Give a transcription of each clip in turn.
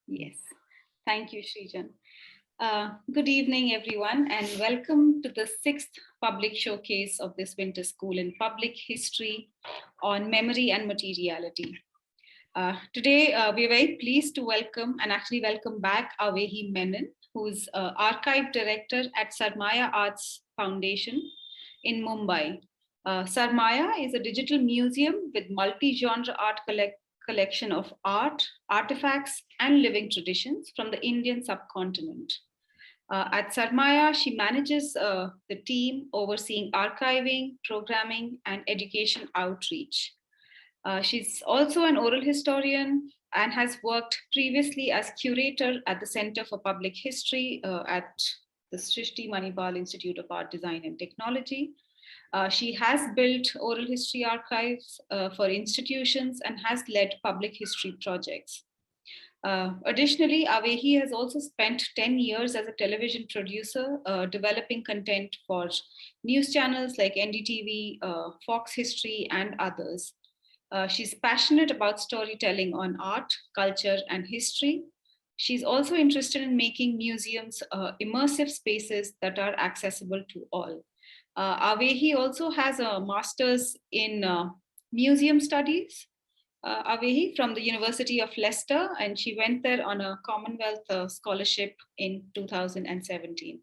Yes. Thank you, Srijan. Good evening, everyone, and welcome to the sixth public showcase of this winter school in public history on memory and materiality. Today, we are very pleased to welcome and actually welcome back Avehi Menon, who's archive director at Sarmaya Arts Foundation in Mumbai. Sarmaya is a digital museum with multi-genre art collection of art, artifacts, and living traditions from the Indian subcontinent. At Sarmaya, she manages the team overseeing archiving, programming, and education outreach. She's also an oral historian and has worked previously as curator at the Center for Public History at the Srishti Manipal Institute of Art, Design and Technology. She has built oral history archives for institutions and has led public history projects. Additionally, Avehi has also spent 10 years as a television producer, developing content for news channels like NDTV, Fox History, and others. She's passionate about storytelling on art, culture, and history. She's also interested in making museums immersive spaces that are accessible to all. Avehi also has a master's in museum studies, Avehi, from the University of Leicester, and she went there on a Commonwealth scholarship in 2017.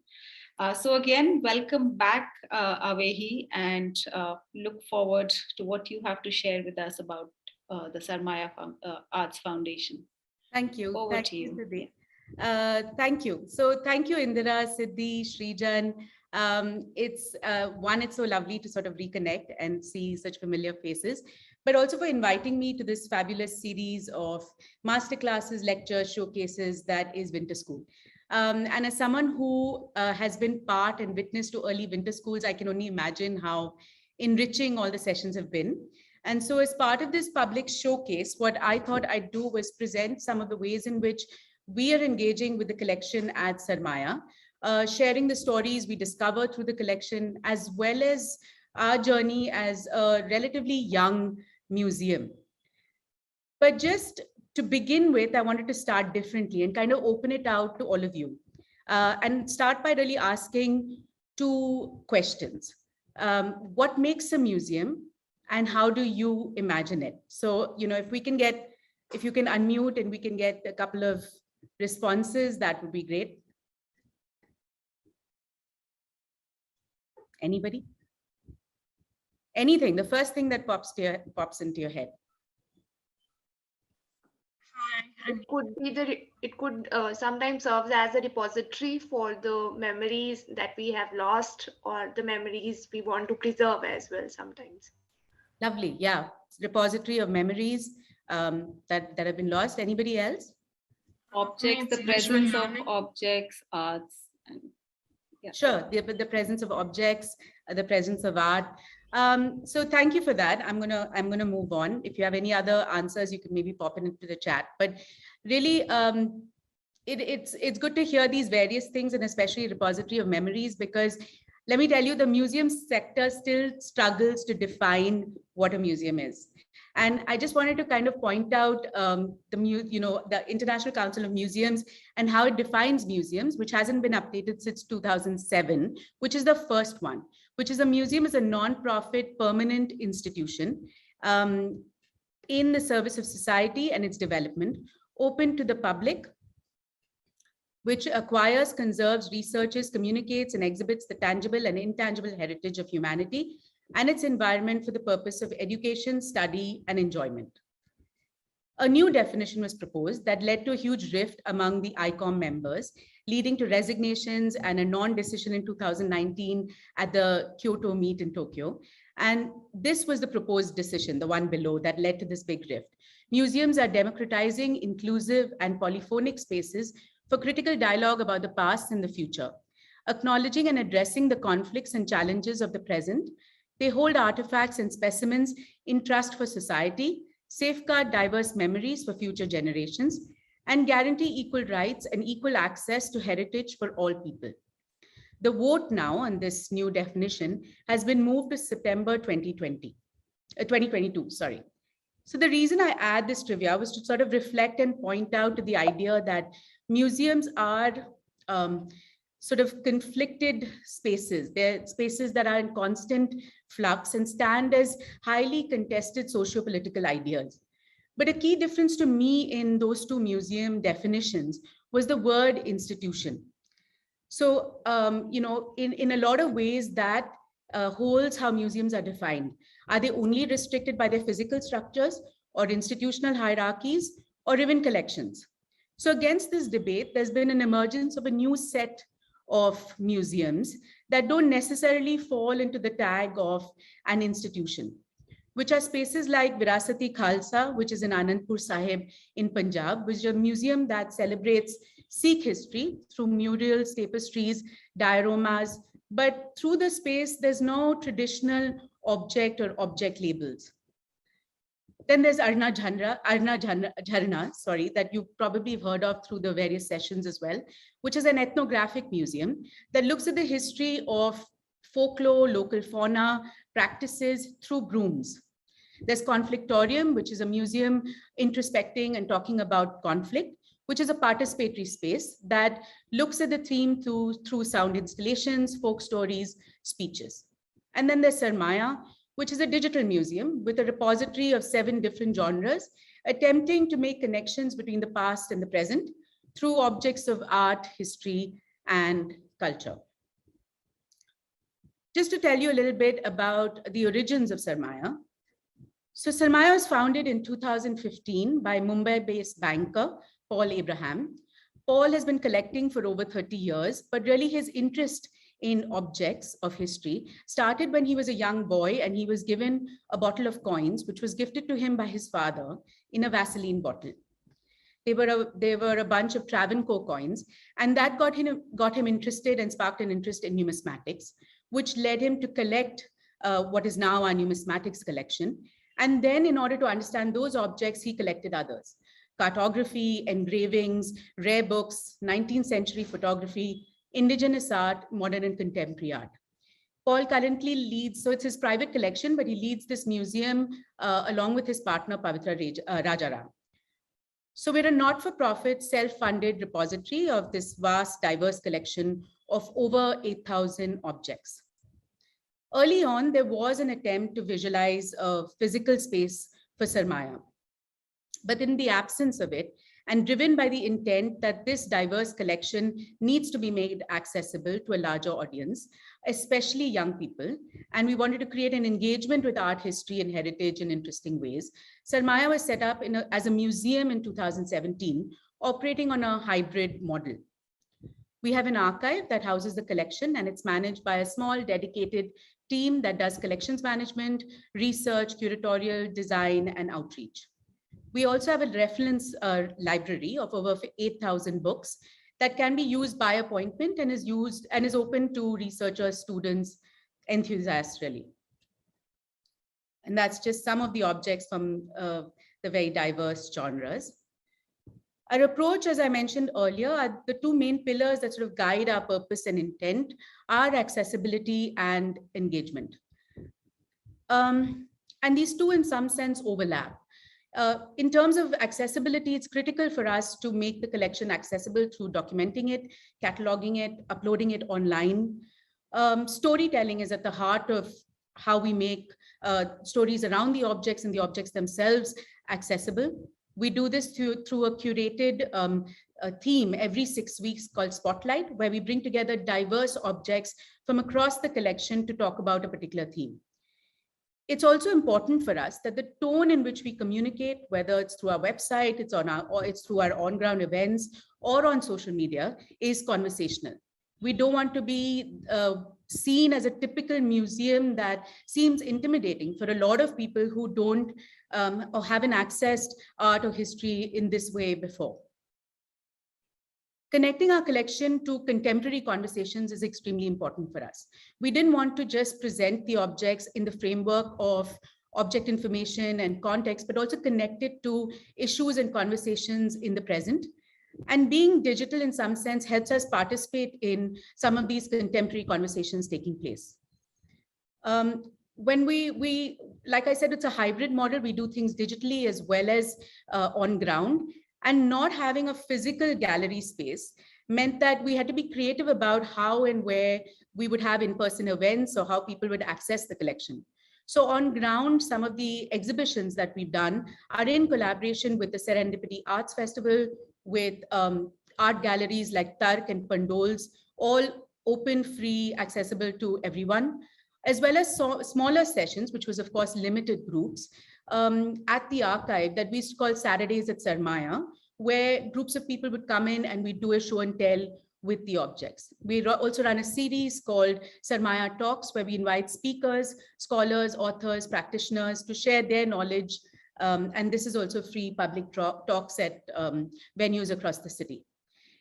So again, welcome back, Avehi, and look forward to what you have to share with us about the Sarmaya Arts Foundation. Thank you. Over to you. Siddhi. Thank you. So thank you, Indira, Siddhi, Srijan. It's so lovely to sort of reconnect and see such familiar faces, but also for inviting me to this fabulous series of masterclasses, lectures, showcases that is Winter School. And as someone who has been part and witness to early winter schools, I can only imagine how enriching all the sessions have been. And so as part of this public showcase, what I thought I'd do was present some of the ways in which we are engaging with the collection at Sarmaya, sharing the stories we discover through the collection, as well as our journey as a relatively young museum. But just to begin with, I wanted to start differently and kind of open it out to all of you and start by really asking two questions. What makes a museum and how do you imagine it? So, if you can unmute and we can get a couple of responses, that would be great. Anybody? Anything, the first thing that pops into your head. It could sometimes serve as a repository for the memories that we have lost or the memories we want to preserve as well sometimes. Lovely, yeah. Repository of memories that have been lost. Anybody else? Objects, the presence of objects, arts. And, yeah. Sure, the presence of objects, the presence of art. So thank you for that. I'm gonna move on. If you have any other answers, you can maybe pop it into the chat. But really, it's good to hear these various things, and especially repository of memories, because let me tell you, the museum sector still struggles to define what a museum is. And I just wanted to kind of point out the International Council of Museums and how it defines museums, which hasn't been updated since 2007, which is the first one, which is a museum is a non-profit permanent institution in the service of society and its development, open to the public, which acquires, conserves, researches, communicates, and exhibits the tangible and intangible heritage of humanity and its environment for the purpose of education, study, and enjoyment. A new definition was proposed that led to a huge rift among the ICOM members, leading to resignations and a non-decision in 2019 at the Kyoto meet in Tokyo. And this was the proposed decision, the one below, that led to this big rift. Museums are democratizing, inclusive, and polyphonic spaces for critical dialogue about the past and the future. Acknowledging and addressing the conflicts and challenges of the present, they hold artifacts and specimens in trust for society, safeguard diverse memories for future generations, and guarantee equal rights and equal access to heritage for all people. The vote now on this new definition has been moved to September 2022. So the reason I add this trivia was to sort of reflect and point out to the idea that museums are sort of conflicted spaces. They're spaces that are in constant flux and stand as highly contested socio-political ideas. But a key difference to me in those two museum definitions was the word institution. So, in a lot of ways that holds how museums are defined. Are they only restricted by their physical structures or institutional hierarchies or even collections? So against this debate, there's been an emergence of a new set of museums that don't necessarily fall into the tag of an institution, which are spaces like Virasati Khalsa, which is in Anandpur Sahib in Punjab, which is a museum that celebrates Sikh history through murals, tapestries, dioramas, but through the space, there's no traditional object or object labels. Then there's Arna Jharna, sorry, that you probably have heard of through the various sessions as well, which is an ethnographic museum that looks at the history of folklore, local fauna, practices through brooms. There's Conflictorium, which is a museum introspecting and talking about conflict, which is a participatory space that looks at the theme through sound installations, folk stories, speeches. And then there's Sarmaya, which is a digital museum with a repository of 7 different genres, attempting to make connections between the past and the present through objects of art, history, and culture. Just to tell you a little bit about the origins of Sarmaya. So Sarmaya was founded in 2015 by Mumbai-based banker, Paul Abraham. Paul has been collecting for over 30 years, but really his interest in objects of history started when he was a young boy and he was given a bottle of coins, which was gifted to him by his father in a Vaseline bottle. They were a bunch of Travancore coins, and that got him interested and sparked an interest in numismatics, which led him to collect what is now our numismatics collection. And then in order to understand those objects, he collected others: cartography, engravings, rare books, 19th century photography, indigenous art, modern and contemporary art. Paul currently leads, so it's his private collection, but he leads this museum along with his partner, Pavitra Rajaram. So we're a not-for-profit, self-funded repository of this vast, diverse collection of over 8,000 objects. Early on, there was an attempt to visualize a physical space for Sarmaya. But in the absence of it, and driven by the intent that this diverse collection needs to be made accessible to a larger audience, especially young people, and we wanted to create an engagement with art history and heritage in interesting ways, Sarmaya was set up as a museum in 2017, operating on a hybrid model. We have an archive that houses the collection, and it's managed by a small dedicated team that does collections management, research, curatorial, design, and outreach. We also have a reference library of over 8,000 books that can be used by appointment and is open to researchers, students, enthusiasts, really. And that's just some of the objects from the very diverse genres. Our approach, as I mentioned earlier, are the 2 main pillars that sort of guide our purpose and intent are accessibility and engagement. And these two, in some sense, overlap. In terms of accessibility, it's critical for us to make the collection accessible through documenting it, cataloging it, uploading it online. Storytelling is at the heart of how we make stories around the objects and the objects themselves accessible. We do this through a curated theme every 6 weeks called Spotlight, where we bring together diverse objects from across the collection to talk about a particular theme. It's also important for us that the tone in which we communicate, whether it's through our website, it's through our on-ground events, or on social media, is conversational. We don't want to be seen as a typical museum that seems intimidating for a lot of people who don't or haven't accessed art or history in this way before. Connecting our collection to contemporary conversations is extremely important for us. We didn't want to just present the objects in the framework of object information and context, but also connect it to issues and conversations in the present. And being digital in some sense helps us participate in some of these contemporary conversations taking place. when we, like I said, it's a hybrid model. We do things digitally as well as on ground, and not having a physical gallery space meant that we had to be creative about how and where we would have in-person events or how people would access the collection. So on ground, some of the exhibitions that we've done are in collaboration with the Serendipity Arts Festival, with art galleries like Tark and Pandols, all open, free, accessible to everyone, as well as smaller sessions, which was, of course, limited groups at the archive that we used to call Saturdays at Sarmaya, where groups of people would come in and we'd do a show and tell with the objects. We also run a series called Sarmaya Talks, where we invite speakers, scholars, authors, practitioners to share their knowledge. And this is also free public talks at venues across the city.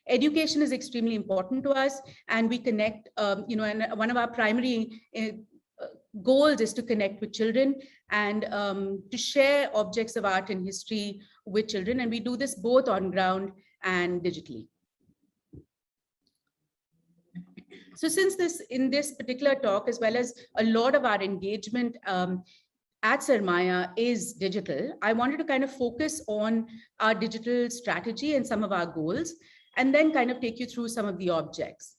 Education is extremely important to us, and we connect, and one of our primary goals is to connect with children and to share objects of art and history with children. And we do this both on ground and digitally. So since in this particular talk, as well as a lot of our engagement at Sarmaya is digital, I wanted to kind of focus on our digital strategy and some of our goals, and then kind of take you through some of the objects.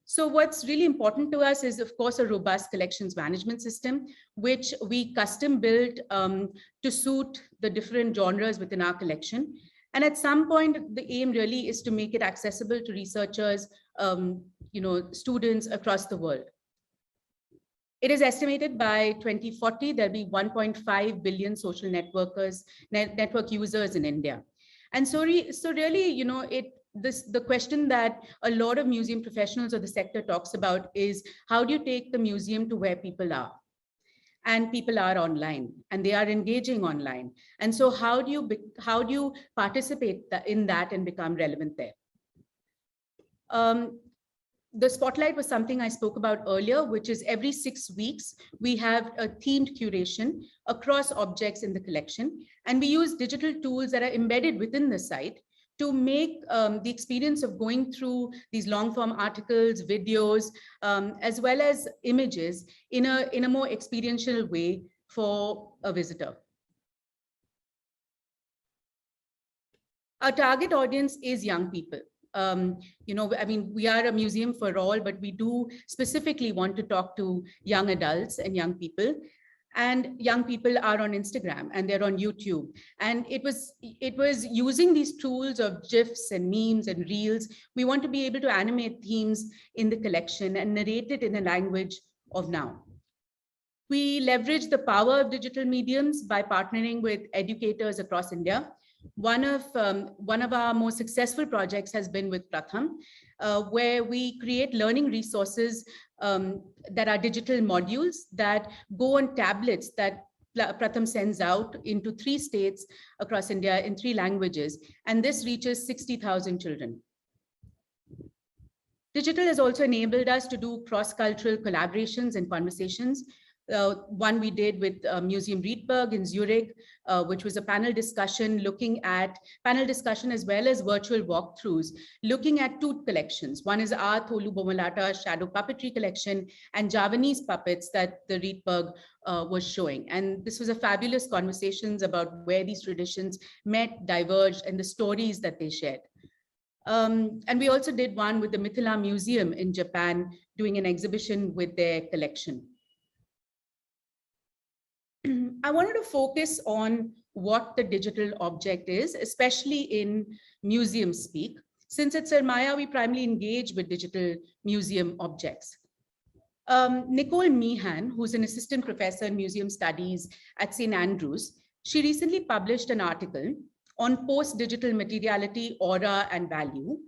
So what's really important to us is, of course, a robust collections management system, which we custom built to suit the different genres within our collection. And at some point, the aim really is to make it accessible to researchers, students across the world. It is estimated by 2040, there'll be 1.5 billion social network users in India. And so really, the question that a lot of museum professionals or the sector talks about is, how do you take the museum to where people are? And people are online and they are engaging online. And so how do you participate in that and become relevant there? The spotlight was something I spoke about earlier, which is every 6 weeks, we have a themed curation across objects in the collection. And we use digital tools that are embedded within the site to make the experience of going through these long form articles, videos, as well as images in a more experiential way for a visitor. Our target audience is young people. We are a museum for all, but we do specifically want to talk to young adults and young people. And young people are on Instagram and they're on YouTube. And it was using these tools of GIFs and memes and reels. We want to be able to animate themes in the collection and narrate it in a language of now. We leverage the power of digital mediums by partnering with educators across India. One of our most successful projects has been with Pratham, where we create learning resources that are digital modules that go on tablets that Pratham sends out into 3 states across India in 3 languages, and this reaches 60,000 children. Digital has also enabled us to do cross-cultural collaborations and conversations. One we did with Museum Riedberg in Zurich, which was a panel discussion as well as virtual walkthroughs, looking at 2 collections. One is our Tholu Bomalata shadow puppetry collection and Javanese puppets that the Riedberg was showing. And this was a fabulous conversations about where these traditions met, diverged, and the stories that they shared. And we also did one with the Mithila Museum in Japan, doing an exhibition with their collection. I wanted to focus on what the digital object is, especially in museum speak. Since at Sarmaya, we primarily engage with digital museum objects. Nicole Meehan, who's an assistant professor in museum studies at St. Andrews, she recently published an article on post-digital materiality, aura, and value.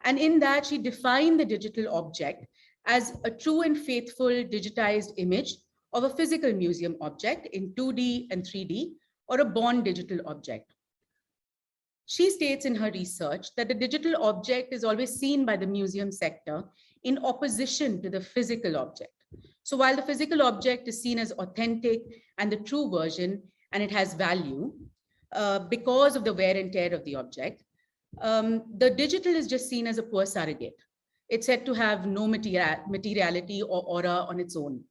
And in that, she defined the digital object as a true and faithful digitized image of a physical museum object in 2D and 3D, or a born digital object. She states in her research that the digital object is always seen by the museum sector in opposition to the physical object. So while the physical object is seen as authentic and the true version, and it has value because of the wear and tear of the object, the digital is just seen as a poor surrogate. It's said to have no materiality or aura on its own.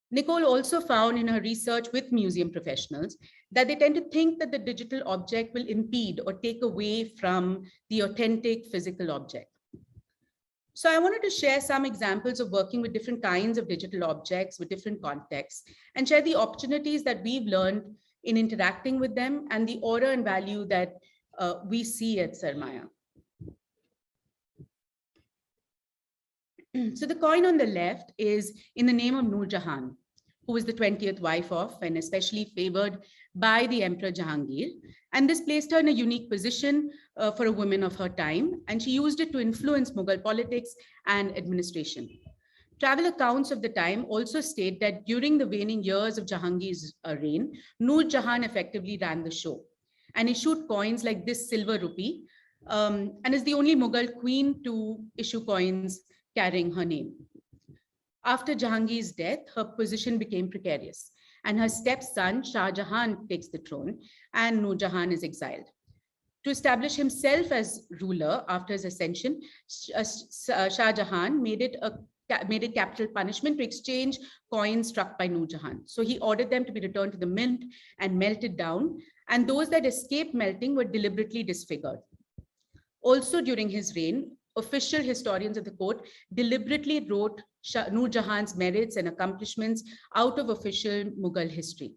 Nicole also found in her research with museum professionals that they tend to think that the digital object will impede or take away from the authentic physical object. So I wanted to share some examples of working with different kinds of digital objects with different contexts and share the opportunities that we've learned in interacting with them and the order and value that we see at Sarmaya. So the coin on the left is in the name of Nur Jahan, who was the 20th wife of and especially favored by the Emperor Jahangir. And this placed her in a unique position for a woman of her time, and she used it to influence Mughal politics and administration. Travel accounts of the time also state that during the waning years of Jahangir's reign, Nur Jahan effectively ran the show and issued coins like this silver rupee, and is the only Mughal queen to issue coins carrying her name. After Jahangir's death, her position became precarious, and her stepson Shah Jahan takes the throne, and Nur Jahan is exiled. To establish himself as ruler after his ascension, Shah Jahan made it capital punishment to exchange coins struck by Nur Jahan. So he ordered them to be returned to the mint and melted down, and those that escaped melting were deliberately disfigured. Also during his reign, official historians of the court deliberately wrote Nur Jahan's merits and accomplishments out of official Mughal history.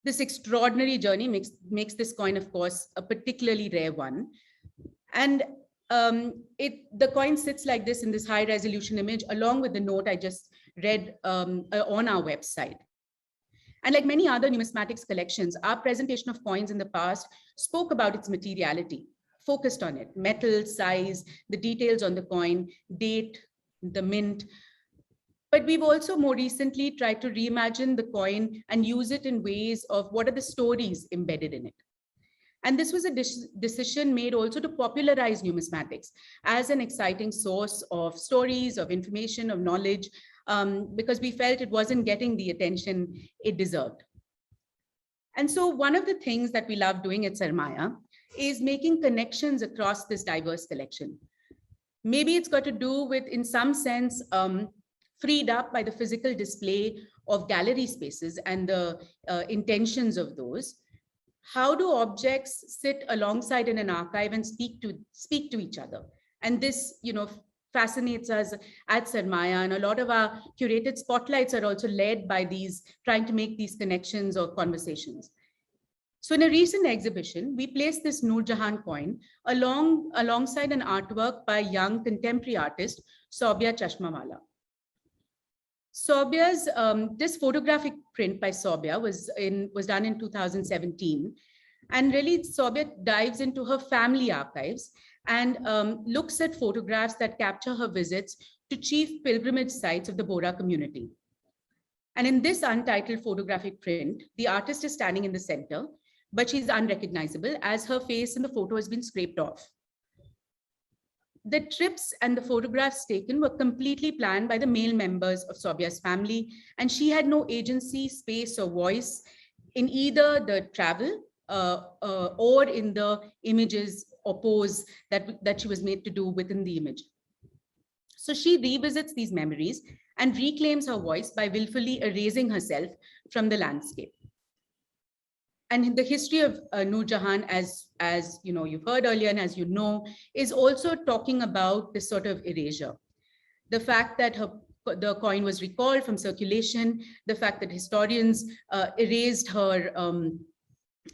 This extraordinary journey makes this coin, of course, a particularly rare one. And the coin sits like this in this high resolution image, along with the note I just read on our website. And like many other numismatics collections, our presentation of coins in the past spoke about its materiality, focused on it, metal, size, the details on the coin, date, the mint. But we've also more recently tried to reimagine the coin and use it in ways of what are the stories embedded in it. And this was a decision made also to popularize numismatics as an exciting source of stories, of information, of knowledge, because we felt it wasn't getting the attention it deserved. And so one of the things that we love doing at Sarmaya is making connections across this diverse collection. Maybe it's got to do with, in some sense, freed up by the physical display of gallery spaces and the intentions of those. How do objects sit alongside in an archive and speak to each other? And this, fascinates us at Sarmaya, and a lot of our curated spotlights are also led by these, trying to make these connections or conversations. So in a recent exhibition, we placed this Nur Jahan coin alongside an artwork by young contemporary artist, Saubya Chashmawala. Saubya's, this photographic print by Saubya was done in 2017. And really, Saubya dives into her family archives and looks at photographs that capture her visits to chief pilgrimage sites of the Bora community. And in this untitled photographic print, the artist is standing in the center, but she's unrecognizable as her face in the photo has been scraped off. The trips and the photographs taken were completely planned by the male members of Saubya's family, and she had no agency, space, or voice in either the travel or in the images or pose that she was made to do within the image. So she revisits these memories and reclaims her voice by willfully erasing herself from the landscape. And the history of Nur Jahan, as you've heard earlier and as you know, is also talking about this sort of erasure. The fact that the coin was recalled from circulation, the fact that historians erased her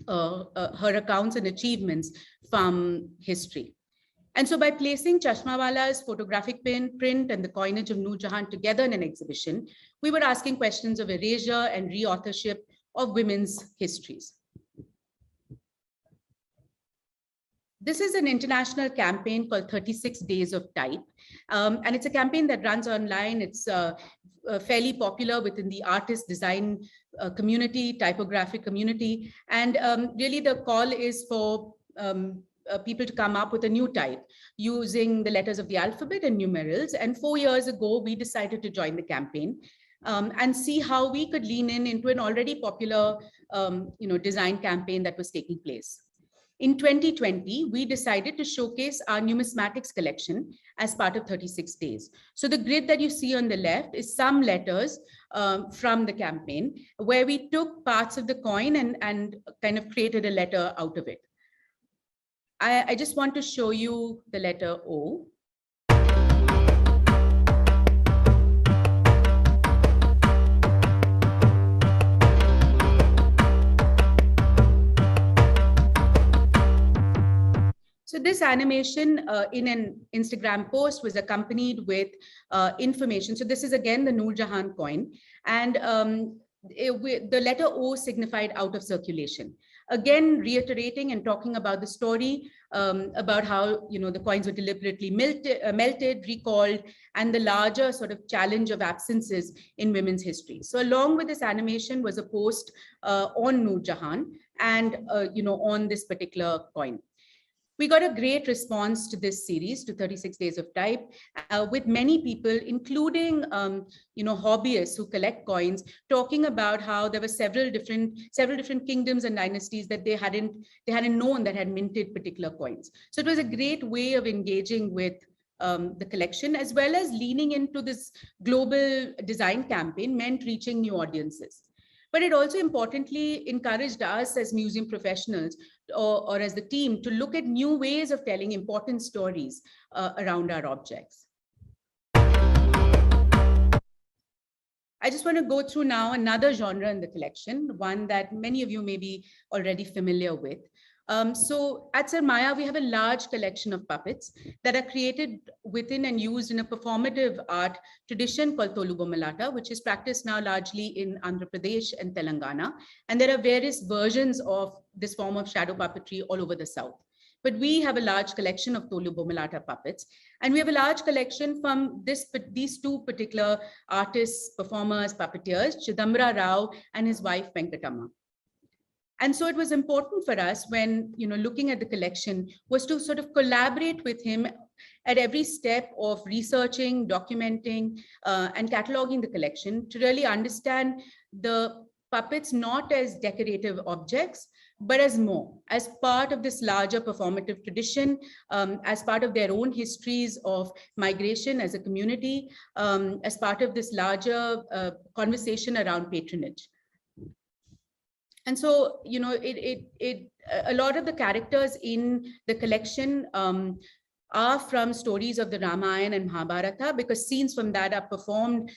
accounts and achievements from history. And so by placing Chashmawala's photographic print and the coinage of Nur Jahan together in an exhibition, we were asking questions of erasure and reauthorship of women's histories. This is an international campaign called 36 Days of Type. And it's a campaign that runs online. It's fairly popular within the artist design community, typographic community. And really the call is for people to come up with a new type using the letters of the alphabet and numerals. And 4 years ago, we decided to join the campaign and see how we could lean into an already popular design campaign that was taking place. In 2020, we decided to showcase our numismatics collection as part of 36 days. So the grid that you see on the left is some letters from the campaign, where we took parts of the coin and kind of created a letter out of it. I just want to show you the letter O. So this animation in an Instagram post was accompanied with information. So this is again the Nur Jahan coin, and the letter O signified out of circulation. Again, reiterating and talking about the story about how the coins were deliberately melted, recalled, and the larger sort of challenge of absences in women's history. So along with this animation was a post on Nur Jahan and on this particular coin. We got a great response to this series, to 36 Days of Type, with many people, including hobbyists who collect coins, talking about how there were several different kingdoms and dynasties that they hadn't known that had minted particular coins. So it was a great way of engaging with the collection, as well as leaning into this global design campaign meant reaching new audiences. But it also importantly encouraged us as museum professionals or as the team to look at new ways of telling important stories around our objects. I just want to go through now another genre in the collection, one that many of you may be already familiar with. So at Sarmaya, we have a large collection of puppets that are created within and used in a performative art tradition called Tolu Bomalata, which is practiced now largely in Andhra Pradesh and Telangana. And there are various versions of this form of shadow puppetry all over the South. But we have a large collection of Tolu Bomalata puppets. And we have a large collection from these two particular artists, performers, puppeteers, Chidambra Rao and his wife, Venkatama. And so it was important for us when, looking at the collection, was to sort of collaborate with him at every step of researching, documenting, and cataloging the collection to really understand the puppets not as decorative objects, but as more, as part of this larger performative tradition, as part of their own histories of migration as a community, as part of this larger conversation around patronage. And so, a lot of the characters in the collection are from stories of the Ramayana and Mahabharata, because scenes from that are performed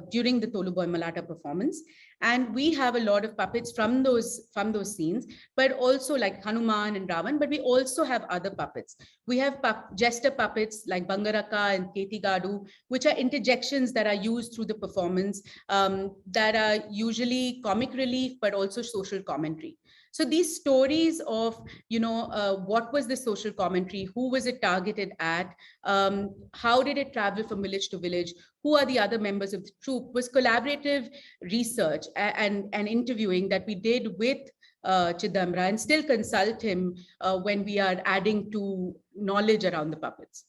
during the Tolu Bomalata performance. And we have a lot of puppets from those scenes, but also like Hanuman and Ravan, but we also have other puppets. We have jester puppets like Bangaraka and Ketigadu, which are interjections that are used through the performance that are usually comic relief, but also social commentary. So these stories of, what was the social commentary, who was it targeted at, how did it travel from village to village, who are the other members of the troupe, was collaborative research and interviewing that we did with Chidambra, and still consult him when we are adding to knowledge around the puppets.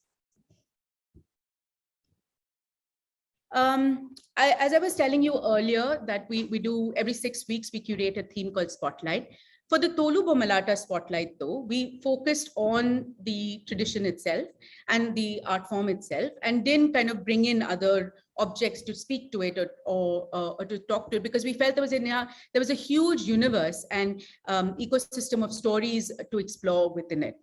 As I was telling you earlier, that we do every 6 weeks, we curate a theme called Spotlight. For the Tolu Bomalata Spotlight, though, we focused on the tradition itself and the art form itself, and didn't kind of bring in other objects to speak to it or to talk to it, because we felt there was a huge universe and ecosystem of stories to explore within it.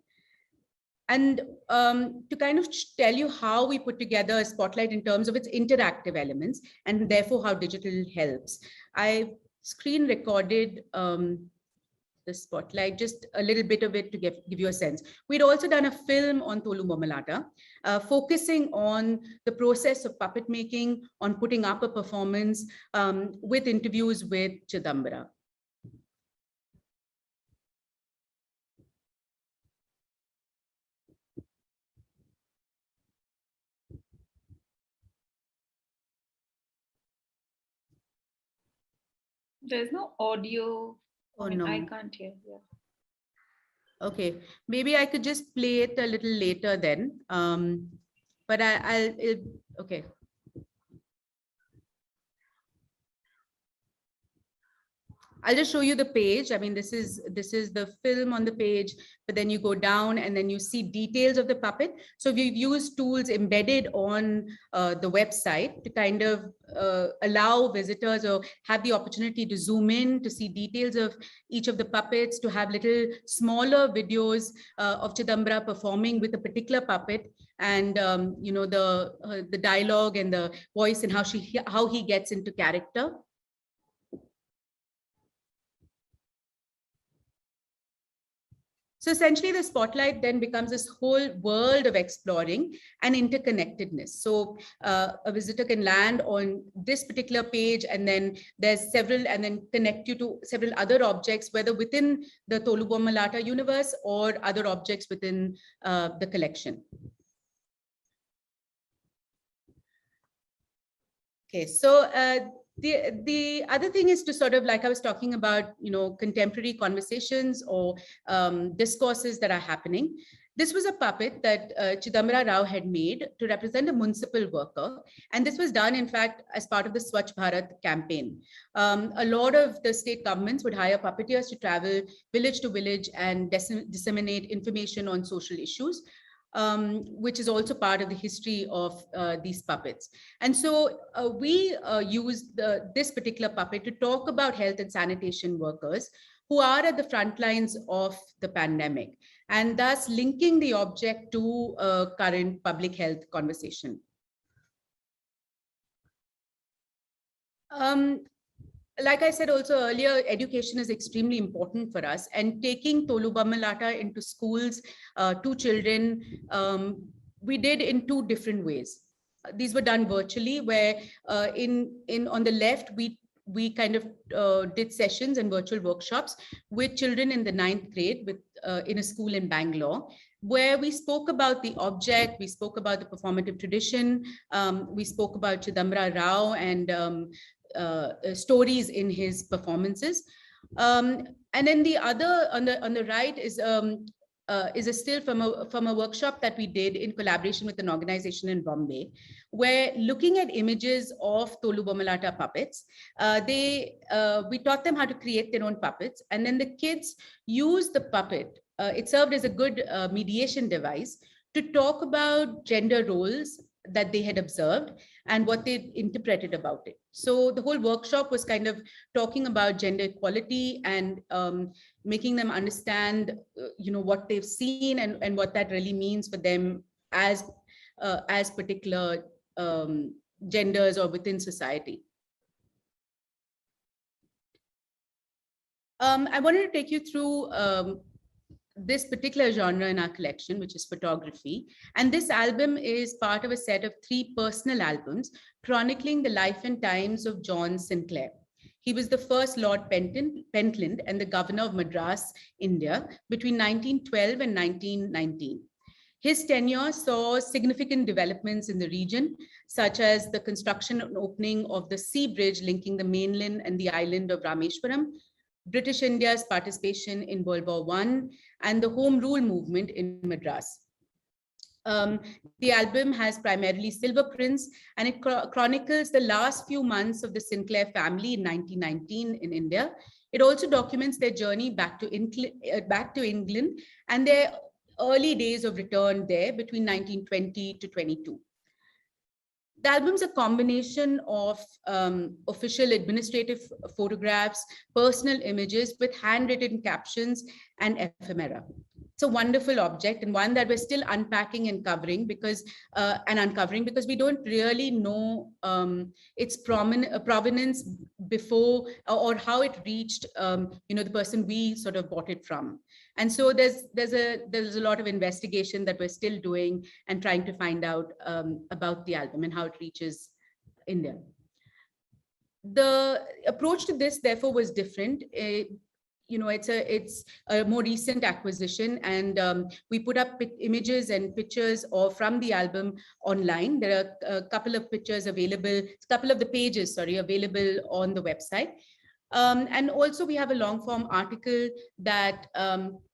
And to kind of tell you how we put together a Spotlight in terms of its interactive elements, and therefore how digital helps, I screen recorded the Spotlight, just a little bit of it to give you a sense. We'd also done a film on Tolu Bomalata, focusing on the process of puppet making, on putting up a performance, with interviews with Chidambra. There's no audio. Oh, no. I can't hear. Yeah. Okay, maybe I could just play it a little later then. But okay. I'll just show you the page. I mean, this is the film on the page, but then you go down and then you see details of the puppet. So we've used tools embedded on the website to kind of allow visitors or have the opportunity to zoom in to see details of each of the puppets, to have little smaller videos of Chidambara performing with a particular puppet, and you know, the dialogue and the voice and how he gets into character. So essentially, the spotlight then becomes this whole world of exploring and interconnectedness. So a visitor can land on this particular page, and then there's several, and then connect you to several other objects, whether within the Tolubommalata universe or other objects within the collection. Okay, so the other thing is to sort of, like I was talking about, you know, contemporary conversations or discourses that are happening. This was a puppet that Chidambara Rao had made to represent a municipal worker. And this was done, in fact, as part of the Swachh Bharat campaign. A lot of the state governments would hire puppeteers to travel village to village and disseminate information on social issues. Which is also part of the history of these puppets. And so we used this particular puppet to talk about health and sanitation workers who are at the front lines of the pandemic, and thus linking the object to current public health conversation. Like I said also earlier, education is extremely important for us, and taking Tolubommalata into schools to children, we did in two different ways. These were done virtually, where on the left, we kind of did sessions and virtual workshops with children in the 9th grade in a school in Bangalore, where we spoke about the object, we spoke about the performative tradition, we spoke about Chidambara Rao and stories in his performances. And then the other on the right is a still from a workshop that we did in collaboration with an organization in Bombay, where looking at images of Tolubommalata puppets, we taught them how to create their own puppets, and then the kids used the puppet. It served as a good mediation device to talk about gender roles that they had observed and what they interpreted about it. So the whole workshop was kind of talking about gender equality and making them understand, you know, what they've seen and what that really means for them as particular genders or within society. I wanted to take you through this particular genre in our collection, which is photography. And this album is part of a set of 3 personal albums chronicling the life and times of John Sinclair. He was the first Lord Pentland and the governor of Madras, India, between 1912 and 1919. His tenure saw significant developments in the region, such as the construction and opening of the sea bridge linking the mainland and the island of Rameshwaram, British India's participation in World War I, and the Home Rule movement in Madras. The album has primarily silver prints, and it chronicles the last few months of the Sinclair family in 1919 in India. It also documents their journey back to England and their early days of return there between 1920 to 22. The album's a combination of official administrative photographs, personal images with handwritten captions and ephemera. It's a wonderful object, and one that we're still unpacking and uncovering because we don't really know its provenance before or how it reached the person we sort of bought it from. And so there's a lot of investigation that we're still doing and trying to find out about the album and how it reaches India. The approach to this, therefore, was different. It's a more recent acquisition, and we put up images and pictures from the album online. There are a couple of pictures available, a couple of the pages, available on the website. And also we have a long form article that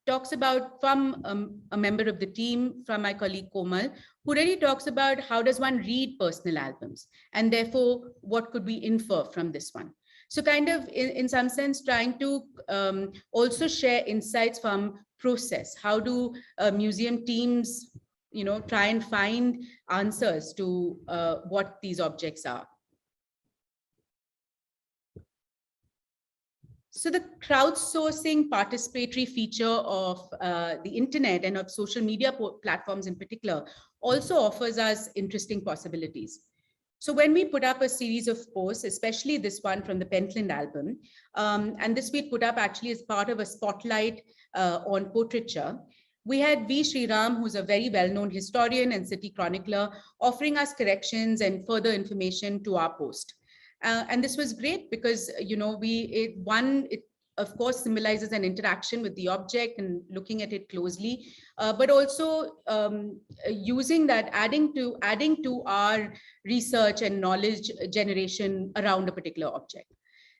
talks about from a member of the team, from my colleague Komal, who really talks about how does one read personal albums, and therefore what could we infer from this one. So kind of in some sense trying to also share insights from process. How do museum teams, try and find answers to what these objects are. So the crowdsourcing participatory feature of the internet and of social media platforms in particular also offers us interesting possibilities. So when we put up a series of posts, especially this one from the Pentland album, and this we put up actually as part of a spotlight on portraiture, we had V. Sriram, who's a very well-known historian and city chronicler, offering us corrections and further information to our post. And this was great because, it of course symbolizes an interaction with the object and looking at it closely, but also using that, adding to our research and knowledge generation around a particular object.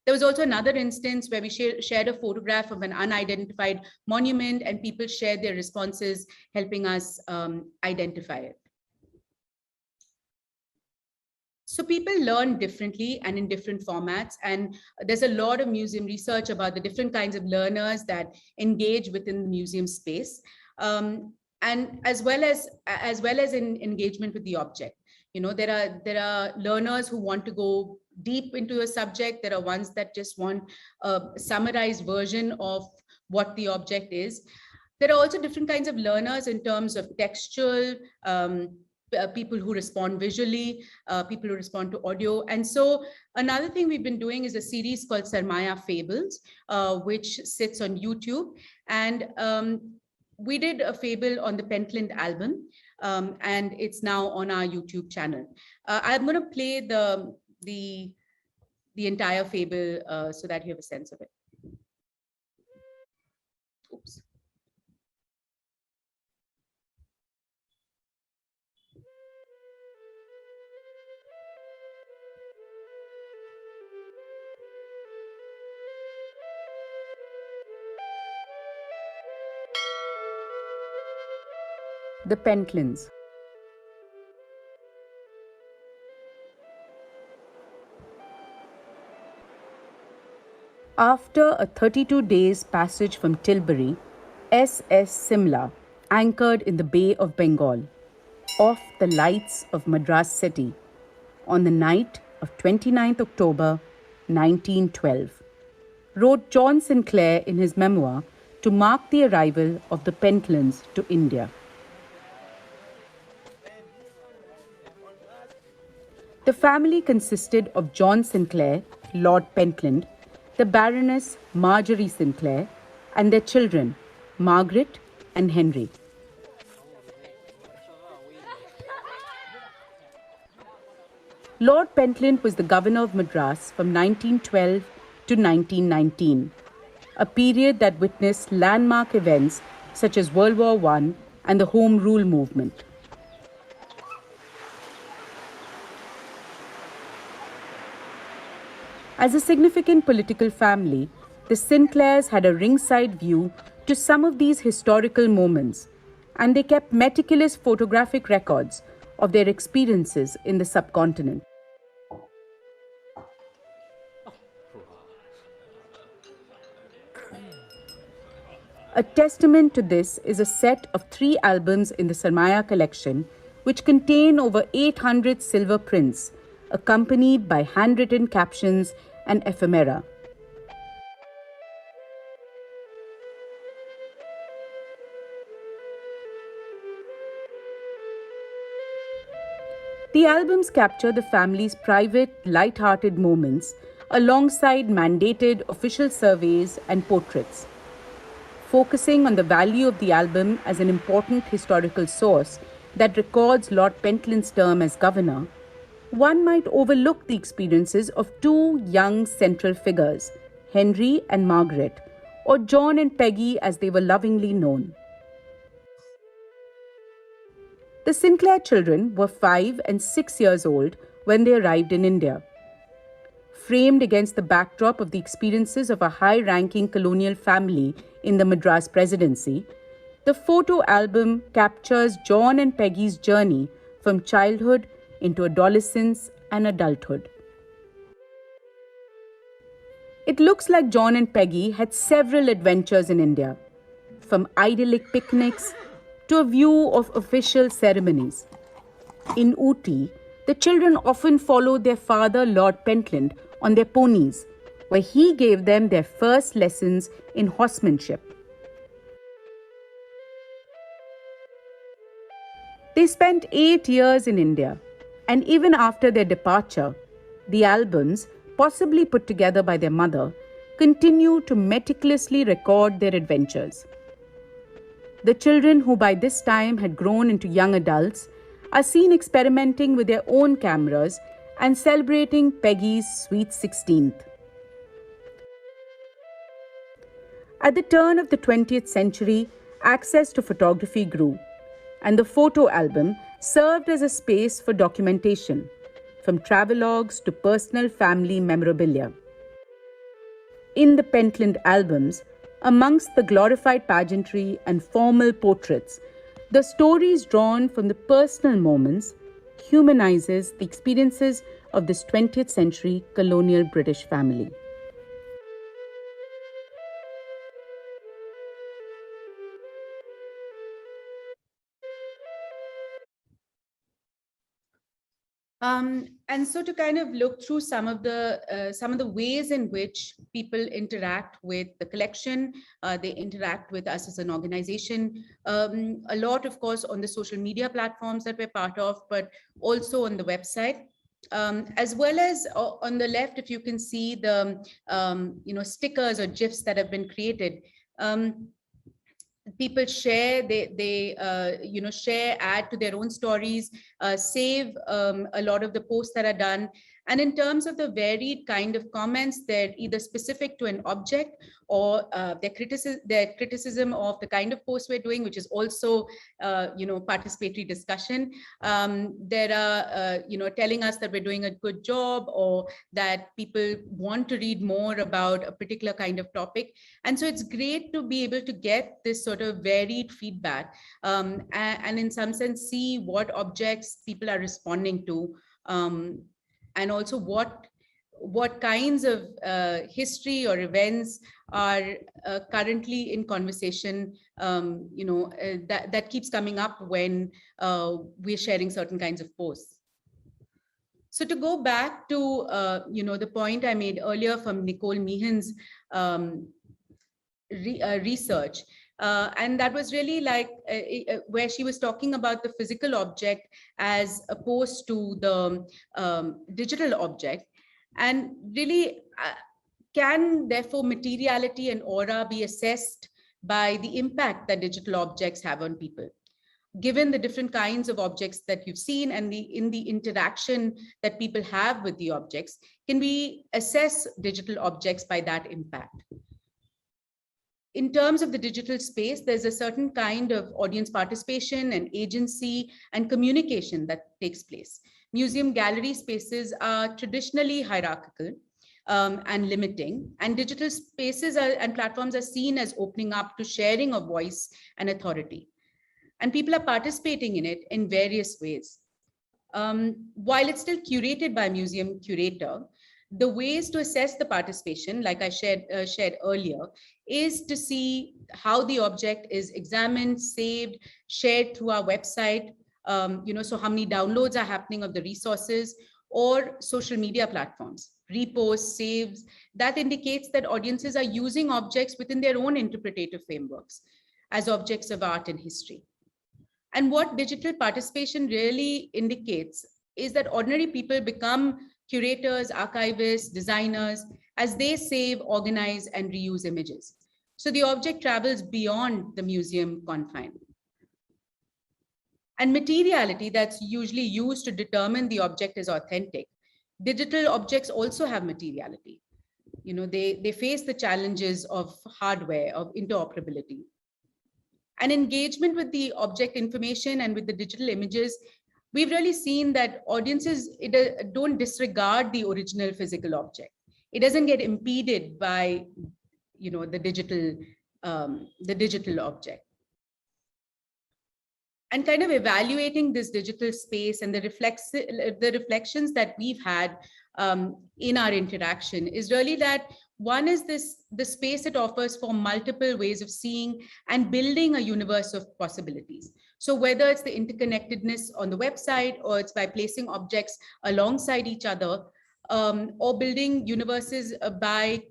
There was also another instance where we shared a photograph of an unidentified monument, and people shared their responses, helping us identify it. So people learn differently and in different formats. And there's a lot of museum research about the different kinds of learners that engage within the museum space. And as well as in engagement with the object. There are learners who want to go deep into a subject. There are ones that just want a summarized version of what the object is. There are also different kinds of learners in terms of textual, people who respond visually, people who respond to audio. And so another thing we've been doing is a series called Sarmaya Fables, which sits on YouTube. And we did a fable on the Pentland album, and it's now on our YouTube channel. I'm going to play the entire fable so that you have a sense of it. Oops. The Pentlands. After a 32 days passage from Tilbury, SS Simla anchored in the Bay of Bengal, off the lights of Madras city, on the night of 29th October 1912, wrote John Sinclair in his memoir to mark the arrival of the Pentlands to India. The family consisted of John Sinclair, Lord Pentland, the Baroness Marjorie Sinclair, and their children, Margaret and Henry. Lord Pentland was the governor of Madras from 1912 to 1919, a period that witnessed landmark events such as World War I and the Home Rule movement. As a significant political family, the Sinclairs had a ringside view to some of these historical moments, and they kept meticulous photographic records of their experiences in the subcontinent. A testament to this is a set of 3 albums in the Sarmaya collection, which contain over 800 silver prints, accompanied by handwritten captions and ephemera. The albums capture the family's private, light-hearted moments alongside mandated official surveys and portraits. Focusing on the value of the album as an important historical source that records Lord Pentland's term as governor, one might overlook the experiences of 2 young central figures, Henry and Margaret, or John and Peggy as they were lovingly known. The Sinclair children were 5 and 6 years old when they arrived in India. Framed against the backdrop of the experiences of a high-ranking colonial family in the Madras Presidency, the photo album captures John and Peggy's journey from childhood into adolescence and adulthood. It looks like John and Peggy had several adventures in India, from idyllic picnics to a view of official ceremonies. In Ooty, the children often followed their father, Lord Pentland, on their ponies, where he gave them their first lessons in horsemanship. They spent 8 years in India, and even after their departure, the albums, possibly put together by their mother, continue to meticulously record their adventures. The children, who by this time had grown into young adults, are seen experimenting with their own cameras and celebrating Peggy's sweet 16th. At the turn of the 20th century, access to photography grew, and the photo album served as a space for documentation, from travelogues to personal family memorabilia. In the Pentland albums, amongst the glorified pageantry and formal portraits, the stories drawn from the personal moments humanizes the experiences of this 20th century colonial British family. And so to kind of look through some of the ways in which people interact with the collection, they interact with us as an organization. A lot, of course, on the social media platforms that we're part of, but also on the website. As well as on the left, if you can see the stickers or GIFs that have been created. People share, they share, add to their own stories, save a lot of the posts that are done. And in terms of the varied kind of comments, they're either specific to an object or their criticism of the kind of post we're doing, which is also, participatory discussion. There are, telling us that we're doing a good job or that people want to read more about a particular kind of topic. And so it's great to be able to get this sort of varied feedback and in some sense see what objects people are responding to. And also what kinds of history or events are currently in conversation, that keeps coming up when we're sharing certain kinds of posts. So to go back to, the point I made earlier from Nicole Meehan's research, and that was really like where she was talking about the physical object as opposed to the digital object. And really, can therefore materiality and aura be assessed by the impact that digital objects have on people? Given the different kinds of objects that you've seen and in the interaction that people have with the objects, can we assess digital objects by that impact? In terms of the digital space, there's a certain kind of audience participation and agency and communication that takes place. Museum gallery spaces are traditionally hierarchical and limiting, and digital spaces and platforms are seen as opening up to sharing of voice and authority. And people are participating in it in various ways. While it's still curated by a museum curator, the ways to assess the participation, like I shared earlier, is to see how the object is examined, saved, shared through our website, so how many downloads are happening of the resources, or social media platforms, reposts, saves. That indicates that audiences are using objects within their own interpretative frameworks as objects of art and history. And what digital participation really indicates is that ordinary people become curators, archivists, designers, as they save, organize, and reuse images. So the object travels beyond the museum confine. And materiality that's usually used to determine the object is authentic. Digital objects also have materiality. They face the challenges of hardware, of interoperability. And engagement with the object information and with the digital images, we've really seen that audiences don't disregard the original physical object. It doesn't get impeded by, the digital object. And kind of evaluating this digital space and the reflections that we've had in our interaction is really that One is the space it offers for multiple ways of seeing and building a universe of possibilities. So whether it's the interconnectedness on the website, or it's by placing objects alongside each other, or building universes by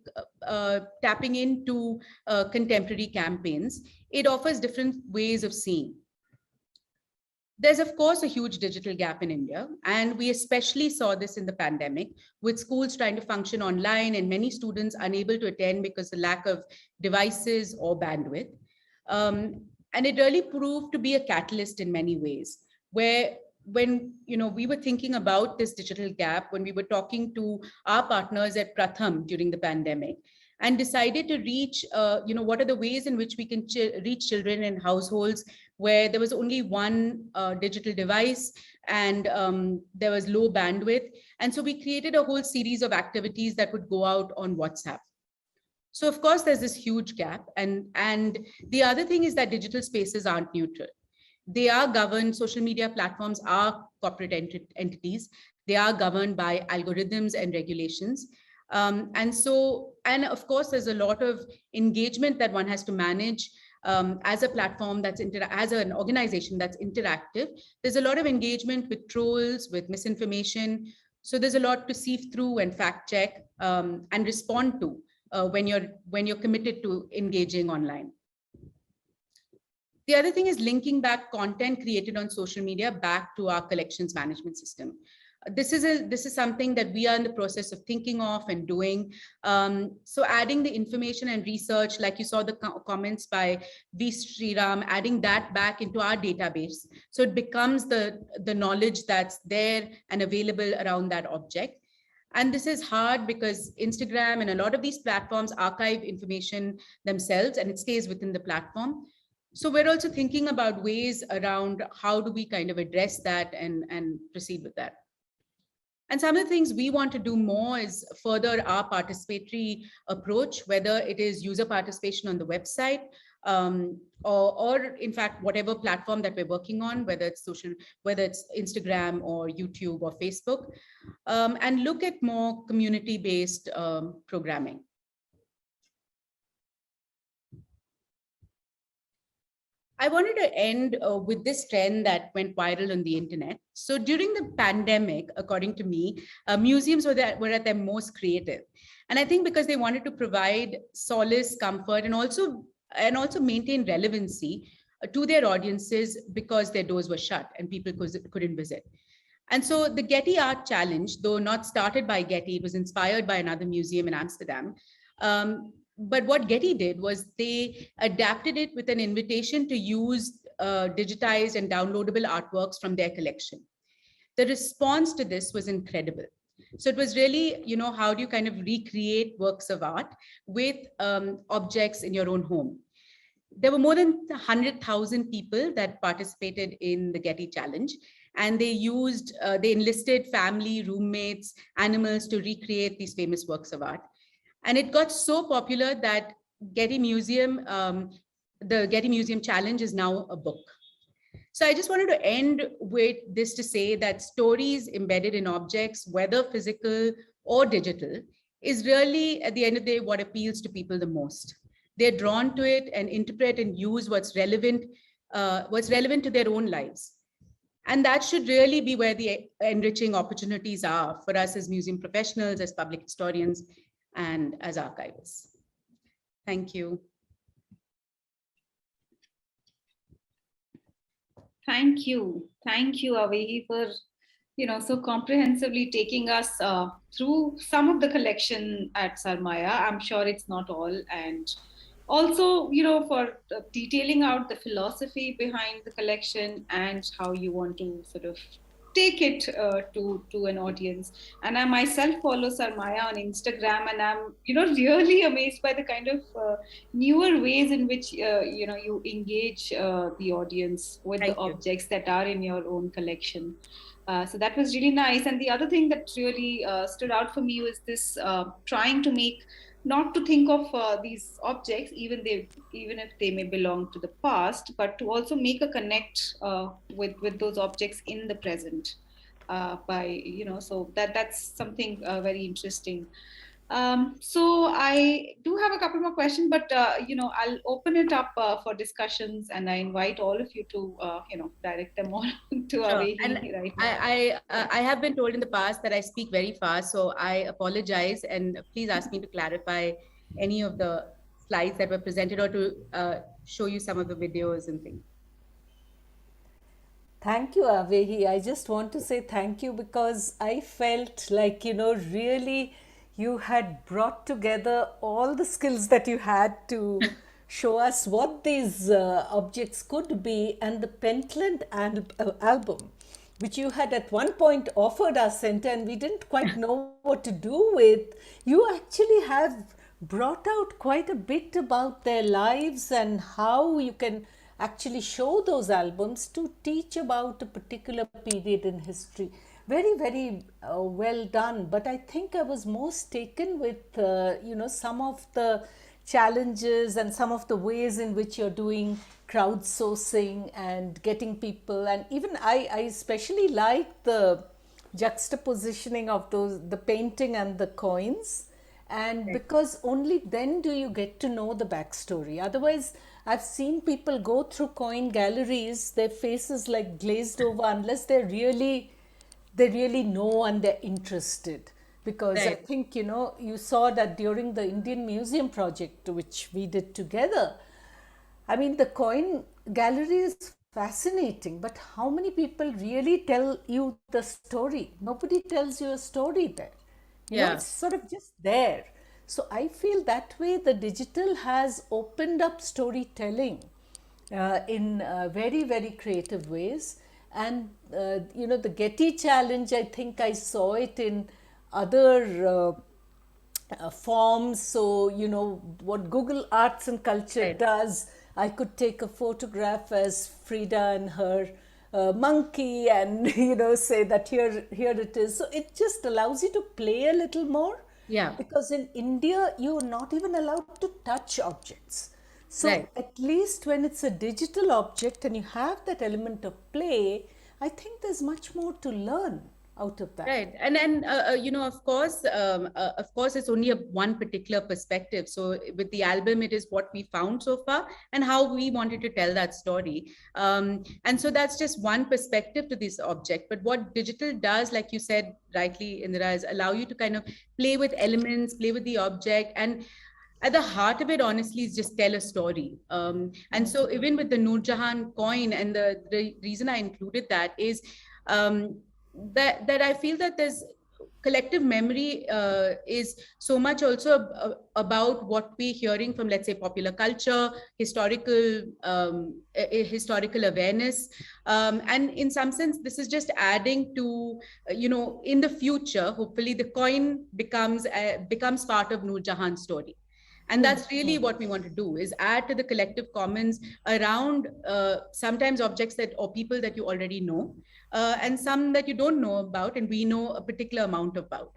tapping into contemporary campaigns, it offers different ways of seeing. There's, of course, a huge digital gap in India, and we especially saw this in the pandemic, with schools trying to function online and many students unable to attend because of the lack of devices or bandwidth. And it really proved to be a catalyst in many ways, where when we were thinking about this digital gap, when we were talking to our partners at Pratham during the pandemic, and decided to reach, what are the ways in which we can reach children in households where there was only one digital device, and there was low bandwidth. And so we created a whole series of activities that would go out on WhatsApp. So of course, there's this huge gap. And the other thing is that digital spaces aren't neutral. They are governed, social media platforms are corporate entities. They are governed by algorithms and regulations. And of course, there's a lot of engagement that one has to manage as a platform as an organization that's interactive. There's a lot of engagement with trolls, with misinformation. So there's a lot to sift through and fact check and respond to when you're committed to engaging online. The other thing is linking back content created on social media back to our collections management system. This is something that we are in the process of thinking of and doing. So adding the information and research, like you saw the comments by V. Sriram, adding that back into our database. So it becomes the knowledge that's there and available around that object. And this is hard because Instagram and a lot of these platforms archive information themselves, and it stays within the platform. So we're also thinking about ways around how do we kind of address that and proceed with that. And some of the things we want to do more is further our participatory approach, whether it is user participation on the website, or in fact, whatever platform that we're working on, whether it's Instagram or YouTube or Facebook, and look at more community-based programming. I wanted to end with this trend that went viral on the internet. So during the pandemic, according to me, museums were at their most creative. And I think because they wanted to provide solace, comfort, and also maintain relevancy to their audiences because their doors were shut and people couldn't visit. And so the Getty Art Challenge, though not started by Getty, it was inspired by another museum in Amsterdam. But what Getty did was they adapted it with an invitation to use digitized and downloadable artworks from their collection. The response to this was incredible. So it was really, how do you kind of recreate works of art with objects in your own home? There were more than 100,000 people that participated in the Getty Challenge, and they enlisted family, roommates, animals to recreate these famous works of art. And it got so popular that Getty Museum, the Getty Museum Challenge is now a book. So I just wanted to end with this to say that stories embedded in objects, whether physical or digital, is really, at the end of the day, what appeals to people the most. They're drawn to it and interpret and use what's relevant to their own lives. And that should really be where the enriching opportunities are for us as museum professionals, as public historians, and as archivists. Thank you. Thank you, Avehi, for so comprehensively taking us through some of the collection at Sarmaya. I'm sure it's not all, and also for detailing out the philosophy behind the collection and how you want to sort of take it to an audience. And I myself follow Sarmaya on Instagram, and I'm really amazed by the kind of newer ways in which you engage the audience with the objects that are in your own collection. So that was really nice. And the other thing that really stood out for me was this trying to make, not to think of these objects, even if they may belong to the past, but to also make a connect with those objects in the present. So that's something very interesting. So I do have a couple more questions, but I'll open it up for discussions, and I invite all of you to direct them all to Sure. And Avehi right now. I have been told in the past that I speak very fast, so I apologize, and please ask me to clarify any of the slides that were presented, or to show you some of the videos and things. Thank you, Avehi. I just want to say thank you because I felt like, really you had brought together all the skills that you had to show us what these objects could be, and the Pentland album, which you had at one point offered our center and we didn't quite know what to do with. You actually have brought out quite a bit about their lives and how you can actually show those albums to teach about a particular period in history. Very, very well done. But I think I was most taken with, some of the challenges and some of the ways in which you're doing crowdsourcing and getting people. And even I especially like the juxtapositioning of the painting and the coins, and because only then do you get to know the backstory. Otherwise, I've seen people go through coin galleries, their faces like glazed over, unless they really know and they're interested. Because I Right. think, you saw that during the Indian Museum project, which we did together. I mean, the coin gallery is fascinating, but how many people really tell you the story? Nobody tells you a story there. Yeah. It's sort of just there. So I feel that way the digital has opened up storytelling in very, very creative ways. And, the Getty Challenge, I think I saw it in other forms. So, what Google Arts and Culture Right. does, I could take a photograph as Frida and her monkey and, say that here it is. So it just allows you to play a little more. Yeah. Because in India, you're not even allowed to touch objects. So Right. at least when it's a digital object and you have that element of play, I think there's much more to learn out of that. Right, and of course, it's only one particular perspective. So with the album, it is what we found so far and how we wanted to tell that story. And so that's just one perspective to this object. But what digital does, like you said rightly, Indira, is allow you to kind of play with elements, play with the object, and at the heart of it, honestly, is just tell a story. And so even with the Nur Jahan coin, and the reason I included that is um, that I feel that there's collective memory is so much also about what we're hearing from, let's say, popular culture, historical awareness, and in some sense, this is just adding to, in the future, hopefully, the coin becomes part of Nur Jahan's story. And that's really what we want to do, is add to the collective commons around sometimes objects that or people that you already know, and some that you don't know about and we know a particular amount about.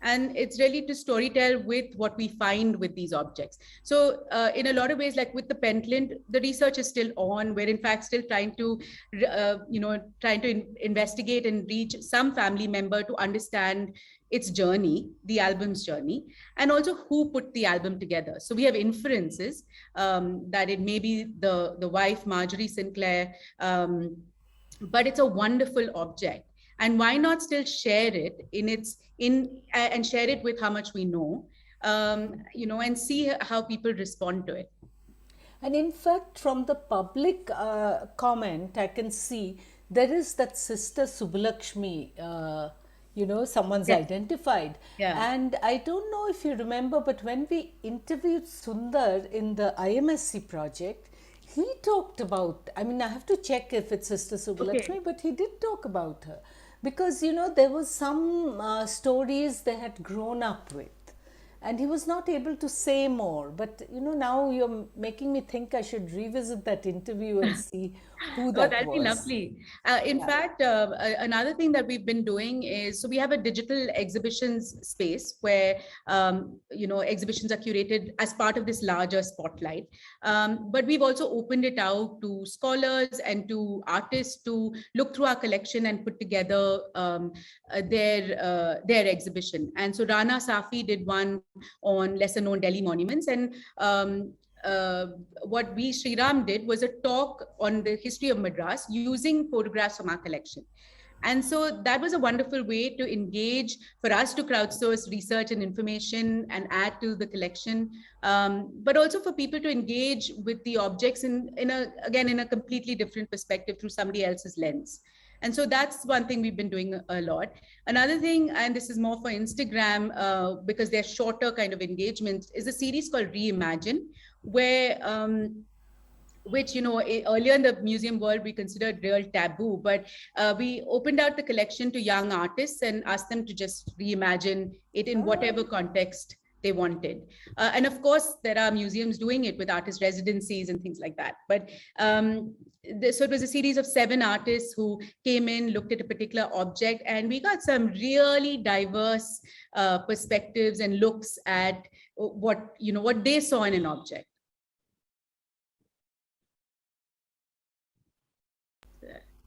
And it's really to storytell with what we find with these objects. So in a lot of ways, like with the Pentland, the research is still on. We're in fact still trying to investigate and reach some family member to understand its journey, the album's journey, and also who put the album together. So we have inferences that it may be the wife, Marjorie Sinclair, but it's a wonderful object. And why not still share it and share it with how much we know, and see how people respond to it. And in fact, from the public comment, I can see there is that sister Subulakshmi, someone's Yes. identified. Yeah. And I don't know if you remember, but when we interviewed Sundar in the IMSC project, he talked about, I mean, I have to check if it's Sister Subulakshmi, but he did talk about her. Because, there was some stories they had grown up with. And he was not able to say more. But, now you're making me think I should revisit that interview and see who Oh, that that'd be was. lovely. In fact, another thing that we've been doing is, so we have a digital exhibitions space where, exhibitions are curated as part of this larger spotlight. But we've also opened it out to scholars and to artists to look through our collection and put together their exhibition. And so Rana Safi did one on lesser known Delhi monuments. And what we, Sriram, did was a talk on the history of Madras using photographs from our collection. And so that was a wonderful way to engage, for us to crowdsource research and information and add to the collection, but also for people to engage with the objects in a completely different perspective through somebody else's lens. And so that's one thing we've been doing a lot. Another thing, and this is more for Instagram, because they're shorter kind of engagements, is a series called Reimagine, where which, earlier in the museum world, we considered real taboo, but we opened out the collection to young artists and asked them to just reimagine it in whatever context they wanted. And of course, there are museums doing it with artist residencies and things like that. But so it was a series of 7 artists who came in, looked at a particular object, and we got some really diverse perspectives and looks at what they saw in an object.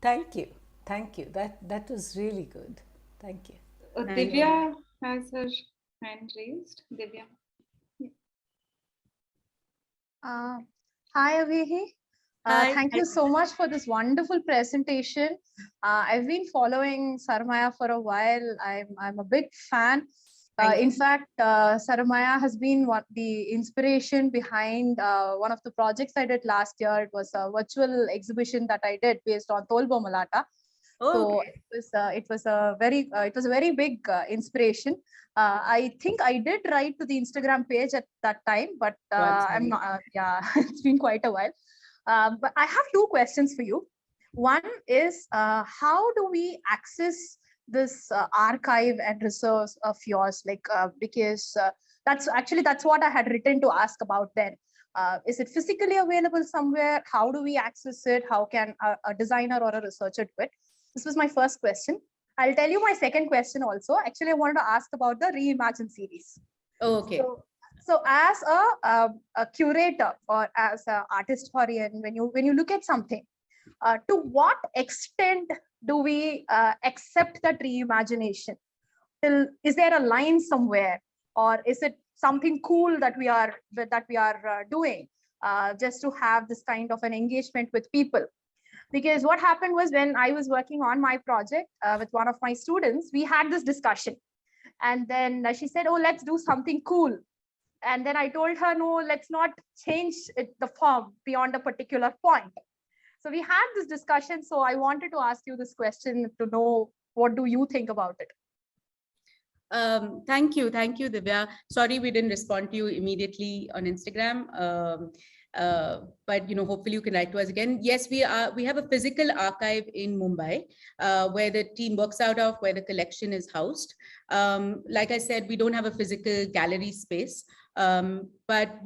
Thank you. Thank you. That was really good. Thank you. Divya has her hand raised. Divya. Hi, Avehi. Hi. Thank you so much for this wonderful presentation. I've been following Sarmaya for a while. I'm a big fan. In fact, Sarmaya has been the inspiration behind one of the projects I did last year. It was a virtual exhibition that I did based on Tol Bomalata. So it was a very big inspiration. I think I did write to the Instagram page at that time, but I'm not. Yeah, it's been quite a while. But I have 2 questions for you. One is, how do we access this archive and reserves of yours? Because that's what I had written to ask about then. Is it physically available somewhere? How do we access it? How can a designer or a researcher do it? This was my first question. I'll tell you my second question also. Actually, I wanted to ask about the Reimagine series. Okay. So as a curator or as an artist historian, when you look at something, to what extent do we accept that reimagination? Is there a line somewhere, or is it something cool that we are doing just to have this kind of an engagement with people? Because what happened was, when I was working on my project with one of my students, we had this discussion, and then she said, "Oh, let's do something cool." And then I told her, "No, let's not change the form beyond a particular point." So we had this discussion. So I wanted to ask you this question to know, what do you think about it? Thank you, Divya. Sorry we didn't respond to you immediately on Instagram, but hopefully you can write to us again. Yes, we have a physical archive in Mumbai where the team works out of, where the collection is housed. Like I said, we don't have a physical gallery space. But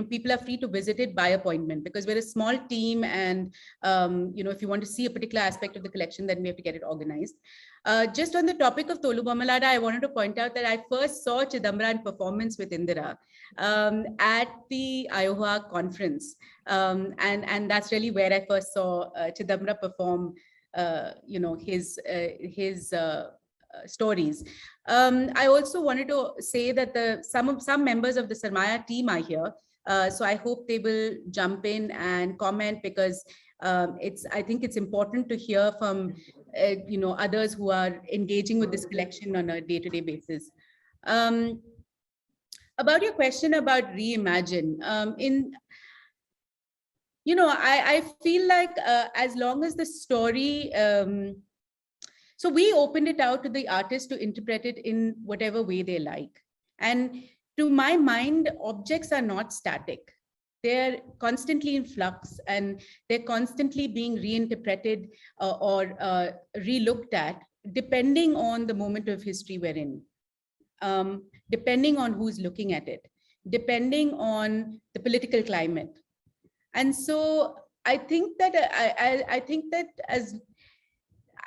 people are free to visit it by appointment, because we're a small team, and if you want to see a particular aspect of the collection, then we have to get it organized. Just on the topic of Tolu Bomalada, I wanted to point out that I first saw Chidambra in performance with Indira at the Iowa conference, and that's really where I first saw Chidambra perform his stories. I also wanted to say that some members of the Sarmaya team are here, so I hope they will jump in and comment, because I think it's important to hear from others who are engaging with this collection on a day-to-day basis. About your question about Reimagine, I feel like as long as the story, so we opened it out to the artist to interpret it in whatever way they like. And to my mind, objects are not static. They're constantly in flux, and they're constantly being reinterpreted or relooked at, depending on the moment of history we're in, depending on who's looking at it, depending on the political climate. And so I think that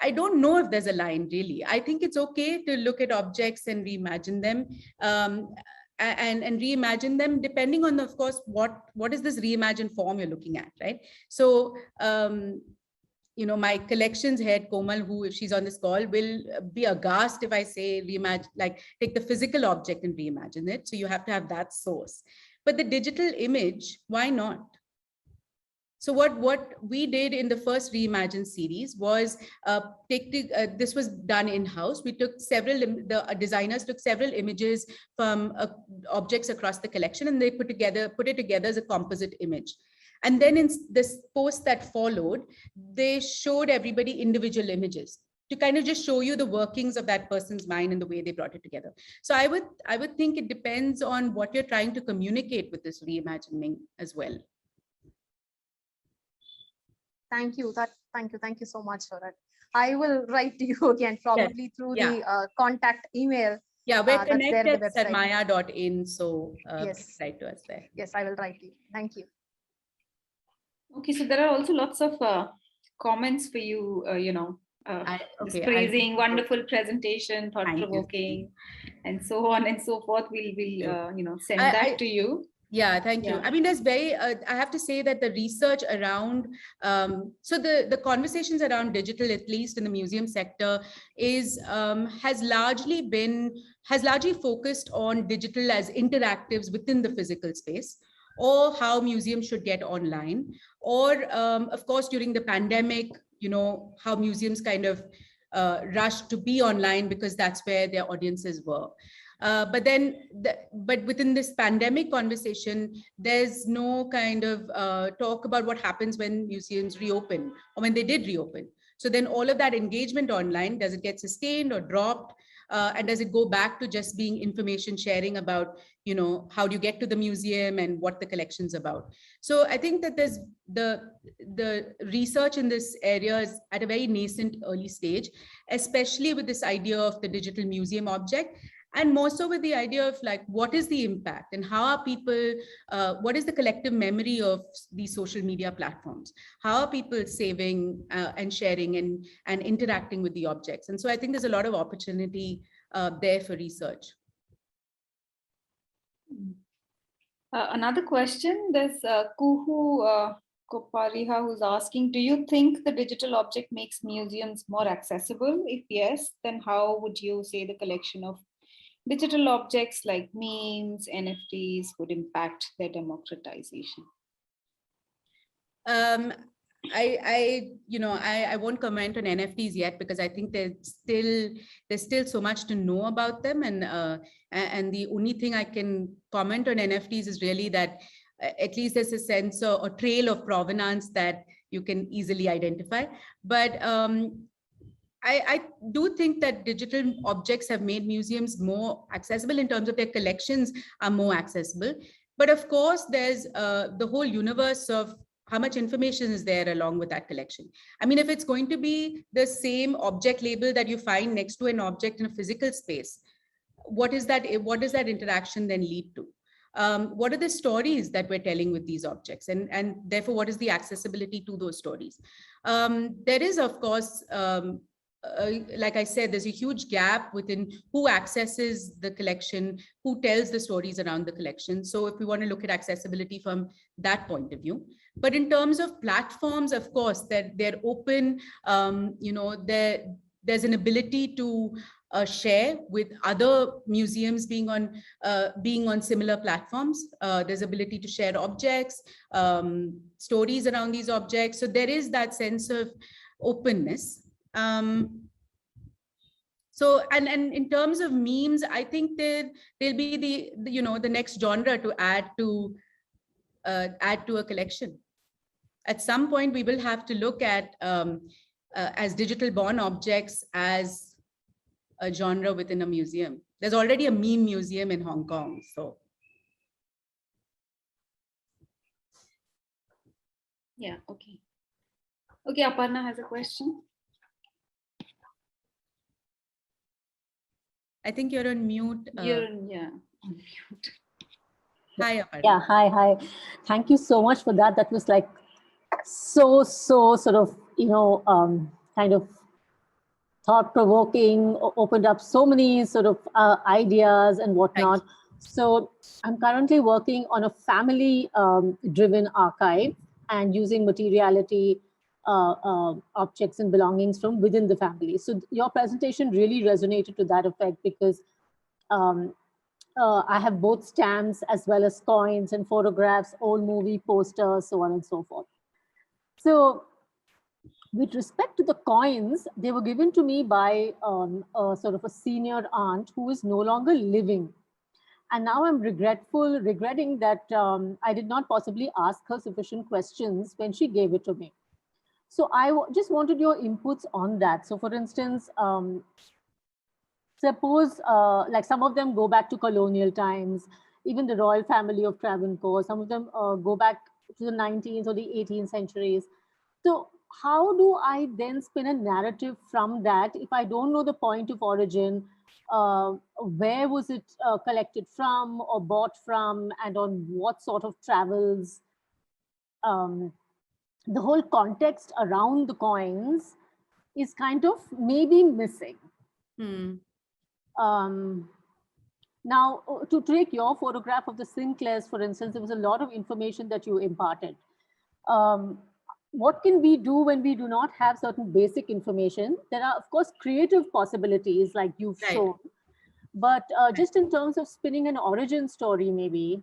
I don't know if there's a line, really. I think it's okay to look at objects and reimagine them, and reimagine them depending on, of course, what is this reimagined form you're looking at, right? So my collections head, Komal, who, if she's on this call, will be aghast if I say reimagine, like take the physical object and reimagine it. So you have to have that source. But the digital image, why not? So what we did in the first Reimagine series was this was done in-house. We took the designers took several images from objects across the collection, and they put it together as a composite image. And then in this post that followed, they showed everybody individual images to kind of just show you the workings of that person's mind and the way they brought it together. So I would think it depends on what you're trying to communicate with this reimagining as well. Thank you. Thank you so much for it. I will write to you again, probably through the contact email. Yeah, we're connected at sarmaya.in, so yes, write to us there. Yes, I will write you. Thank you. Okay, so there are also lots of comments for you, praising, wonderful presentation, thought-provoking, and so on and so forth. We'll send that to you. Yeah, thank you. I mean, there's I have to say that the research around, so the conversations around digital, at least in the museum sector, has largely focused on digital as interactives within the physical space, or how museums should get online, or of course, during the pandemic, how museums kind of rushed to be online because that's where their audiences were. But within this pandemic conversation, there's no kind of talk about what happens when museums reopen or when they did reopen. So then all of that engagement online, does it get sustained or dropped? And does it go back to just being information sharing about, how do you get to the museum and what the collection's about? So I think that there's the research in this area is at a very nascent early stage, especially with this idea of the digital museum object. And more so with the idea of like, what is the impact and how are people, what is the collective memory of these social media platforms? How are people saving and sharing and interacting with the objects? And so I think there's a lot of opportunity there for research. Another question, there's Kuhu Kopariha who's asking, do you think the digital object makes museums more accessible? If yes, then how would you say the collection of digital objects like memes, NFTs would impact their democratization? I won't comment on NFTs yet because I think there's still so much to know about them, and the only thing I can comment on NFTs is really that at least there's a sense or trail of provenance that you can easily identify. But I do think that digital objects have made museums more accessible in terms of their collections are more accessible. But of course, there's the whole universe of how much information is there along with that collection. I mean, if it's going to be the same object label that you find next to an object in a physical space, what does that interaction then lead to? What are the stories that we're telling with these objects? And therefore, what is the accessibility to those stories? There is, of course, like I said, there's a huge gap within who accesses the collection, who tells the stories around the collection. So if we want to look at accessibility from that point of view, but in terms of platforms, of course, they're open. There's an ability to share with other museums being on similar platforms. There's ability to share objects, stories around these objects. So there is that sense of openness. So and in terms of memes, I think there'll be the next genre to add to a collection. At some point, we will have to look at as digital born objects as a genre within a museum. There's already a meme museum in Hong Kong, so. Yeah, okay. Okay, Aparna has a question. I think you're on mute. You're on mute. Hi, Aparna. Yeah, hi. Thank you so much for that. That was like so sort of, kind of thought-provoking, opened up so many sort of ideas and whatnot. So I'm currently working on a family-driven archive and using materiality objects and belongings from within the family. So your presentation really resonated to that effect, because I have both stamps as well as coins and photographs, old movie posters, so on and so forth. So with respect to the coins, they were given to me by a sort of a senior aunt who is no longer living. And now I'm regretting that I did not possibly ask her sufficient questions when she gave it to me. So I just wanted your inputs on that. So for instance, suppose like some of them go back to colonial times, even the royal family of Travancore, some of them go back to the 19th or the 18th centuries. So how do I then spin a narrative from that if I don't know the point of origin? Where was it collected from or bought from, and on what sort of travels? The whole context around the coins is kind of maybe missing. Now, to take your photograph of the Sinclairs, for instance, there was a lot of information that you imparted. What can we do when we do not have certain basic information? There are, of course, creative possibilities like you've shown, but just in terms of spinning an origin story, maybe,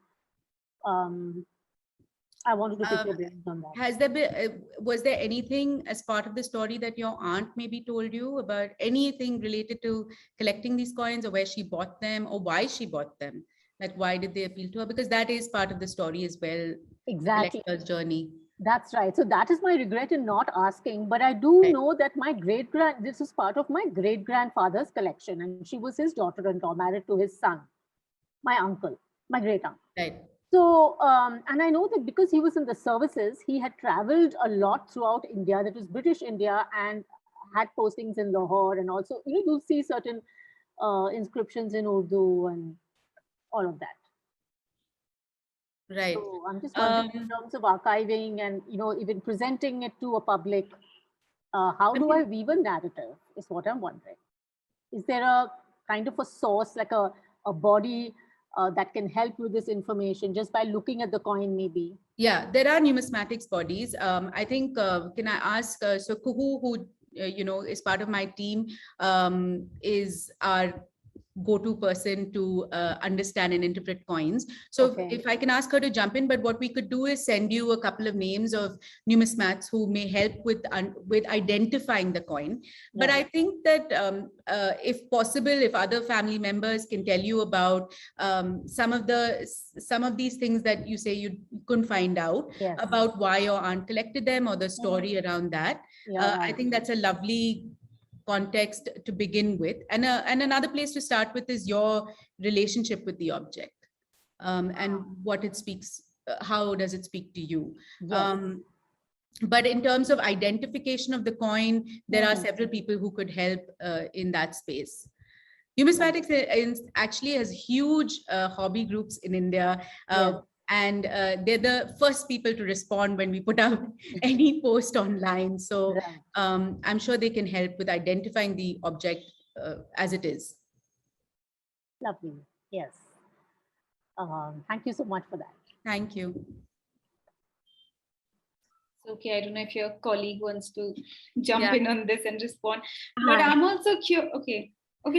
I wanted to pick your brains on that. Has there been, was there anything as part of the story that your aunt maybe told you about, anything related to collecting these coins, or where she bought them, or why she bought them? Like, why did they appeal to her? Because that is part of the story as well. Exactly. Collector's journey. That's right. So that is my regret in not asking, but I do know that my this is part of my great-grandfather's collection, and she was his daughter-in-law, married to his son, my uncle, my great-uncle. Right. So, and I know that because he was in the services, he had traveled a lot throughout India, that was British India, and had postings in Lahore, and also, you know, you'll see certain inscriptions in Urdu and all of that. Right. So I'm just wondering, in terms of archiving and, you know, even presenting it to a public, how do I weave a narrative is what I'm wondering. Is there a kind of a source, like a body that can help with this information just by looking at the coin maybe? Yeah, there are numismatics bodies. I think, can I ask, so Kuhu, who, you know, is part of my team, is our go-to person to understand and interpret coins. So if I can ask her to jump in, but what we could do is send you a couple of names of numismats who may help with identifying the coin. But I think that if possible, if other family members can tell you about some of these things that you say you couldn't find out about why your aunt collected them, or the story around that, I think that's a lovely context to begin with, and another place to start with is your relationship with the object, and what it speaks, how does it speak to you. But in terms of identification of the coin, there are several people who could help in that space. Numismatics actually has huge hobby groups in India, and they're the first people to respond when we put out any post online. So I'm sure they can help with identifying the object as it is. Lovely. Yes. Thank you so much for that. Thank you. Okay, I don't know if your colleague wants to jump in on this and respond, but I'm also curious. Okay,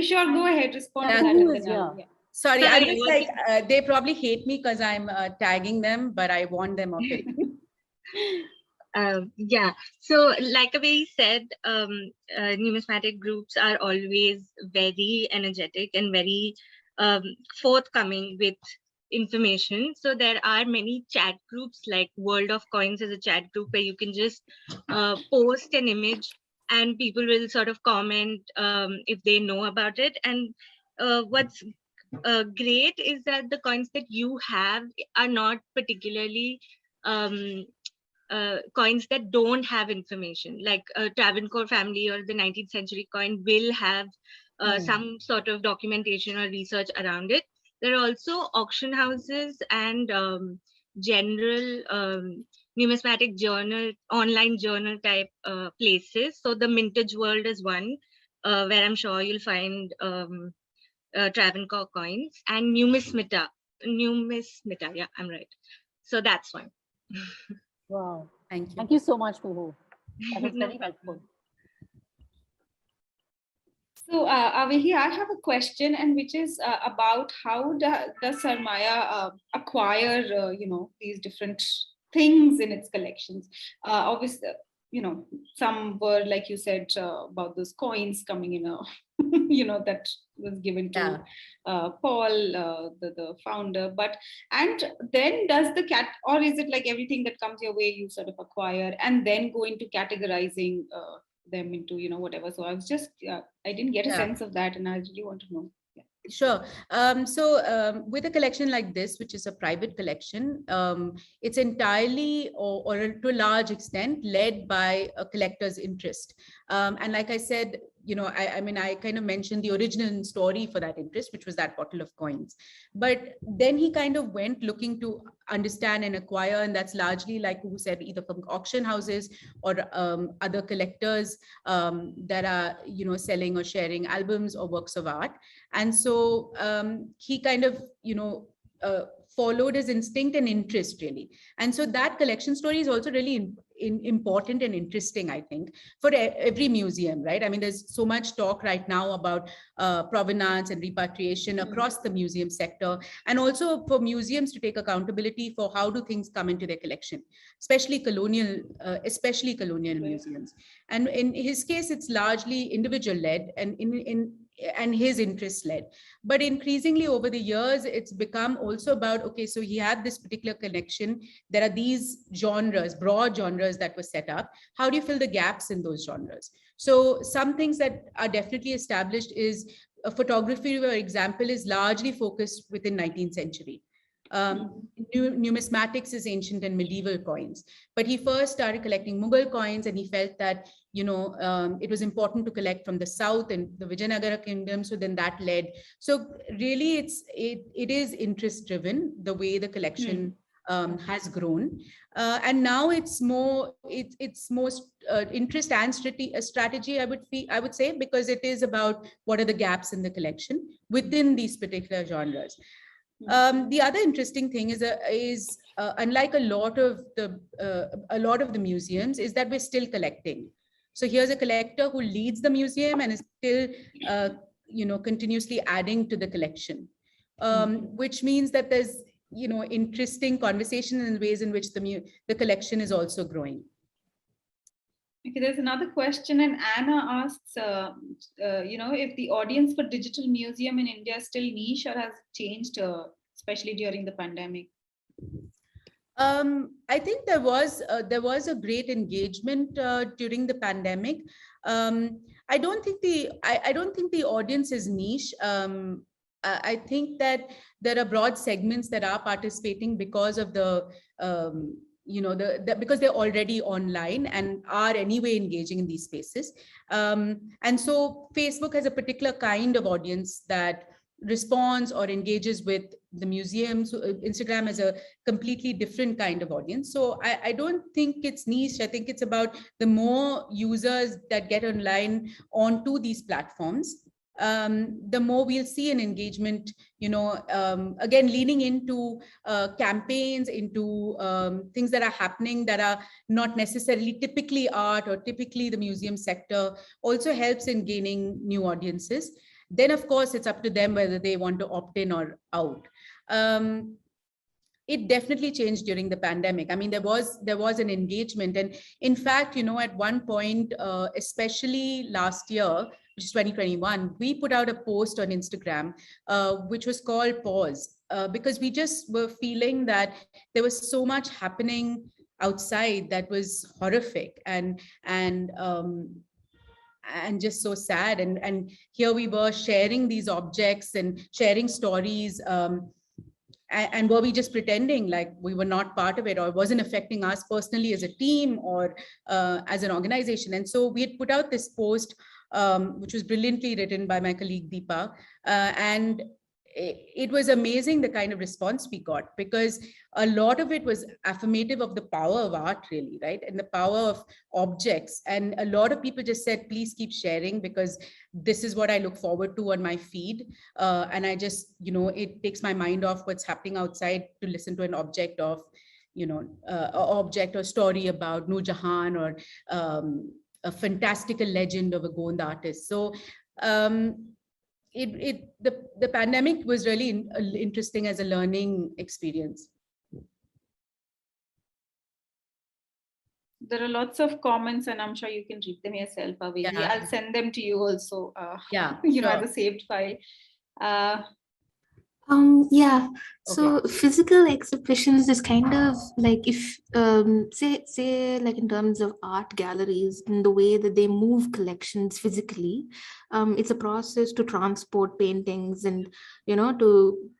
sure, go ahead, respond to that. Sorry, I was like, they probably hate me because I'm tagging them, but I warned them of it. Yeah, so like Avehi said, numismatic groups are always very energetic and very forthcoming with information. So there are many chat groups, like World of Coins is a chat group where you can just post an image and people will sort of comment if they know about it. And what's great is that the coins that you have are not particularly coins that don't have information, like a Travancore family or the 19th century coin will have some sort of documentation or research around it. There are also auction houses and general numismatic journal, online journal type places. So the Mintage World is one where I'm sure you'll find Travancore coins, and numismata, yeah, I'm right. So that's one. Wow. Thank you. Thank you so much, Kuhu. That was No very helpful. So, Avehi, I have a question, and which is about how does Sarmaya acquire, these different things in its collections? Obviously, some were, like you said, about those coins coming in a, that was given to Paul, the founder. And then does the cat, or is it like everything that comes your way, you sort of acquire and then go into categorizing them into whatever? So I was just I didn't get a sense of that, and I really want to know. Sure. With a collection like this, which is a private collection, it's entirely or to a large extent led by a collector's interest. And like I said, I kind of mentioned the original story for that interest, which was that bottle of coins. But then he kind of went looking to understand and acquire, and that's largely, like who said, either from auction houses or other collectors that are, selling or sharing albums or works of art. And so he kind of, followed his instinct and interest, really. And so that collection story is also really important and interesting, I think, for every museum, right? I mean, there's so much talk right now about provenance and repatriation across the museum sector, and also for museums to take accountability for how do things come into their collection, especially colonial museums. And in his case, it's largely individual led and his interest led. But increasingly over the years, it's become also about, okay, so he had this particular connection. There are these genres, broad genres that were set up. How do you fill the gaps in those genres? So some things that are definitely established is photography, for example, is largely focused within 19th century. Numismatics is ancient and medieval coins, but he first started collecting Mughal coins, and he felt that it was important to collect from the south and the Vijayanagara kingdom. So then that led. So really, it is interest driven, the way the collection has grown, and now it's more interest and strategy. I would say, because it is about what are the gaps in the collection within these particular genres. The other interesting thing is unlike a lot of the museums, is that we're still collecting. So here's a collector who leads the museum and is still continuously adding to the collection, which means that there's interesting conversation in ways in which the collection is also growing. Okay, there's another question, and Anna asks, if the audience for digital museum in India is still niche or has changed, especially during the pandemic. I think there was a great engagement during the pandemic. I don't think the audience is niche. I think that there are broad segments that are participating because of because they're already online and are anyway engaging in these spaces. And so Facebook has a particular kind of audience that responds or engages with the museum. So Instagram has a completely different kind of audience. So I don't think it's niche. I think it's about the more users that get online onto these platforms, the more we'll see an engagement, again, leaning into campaigns, into things that are happening that are not necessarily typically art or typically the museum sector, also helps in gaining new audiences. Then, of course, it's up to them whether they want to opt in or out. It definitely changed during the pandemic. I mean, there was an engagement. And in fact, at one point, especially last year, which is 2021, we put out a post on Instagram, which was called Pause, because we just were feeling that there was so much happening outside that was horrific and just so sad. And here we were sharing these objects and sharing stories. And were we just pretending like we were not part of it, or it wasn't affecting us personally as a team or as an organization? And so we had put out this post, which was brilliantly written by my colleague Deepa. And it was amazing the kind of response we got, because a lot of it was affirmative of the power of art, really, right? And the power of objects. And a lot of people just said, please keep sharing, because this is what I look forward to on my feed. And I just, it takes my mind off what's happening outside to listen to an object of object or story about Nur Jahan or a fantastical legend of a Gond artist. So the pandemic was really interesting as a learning experience. There are lots of comments, and I'm sure you can read them yourself, Avehi. Yeah. I'll send them to you also. Yeah, as a saved file. Yeah. So Okay. physical exhibitions is kind of like, if say like in terms of art galleries, in the way that they move collections physically, it's a process to transport paintings and to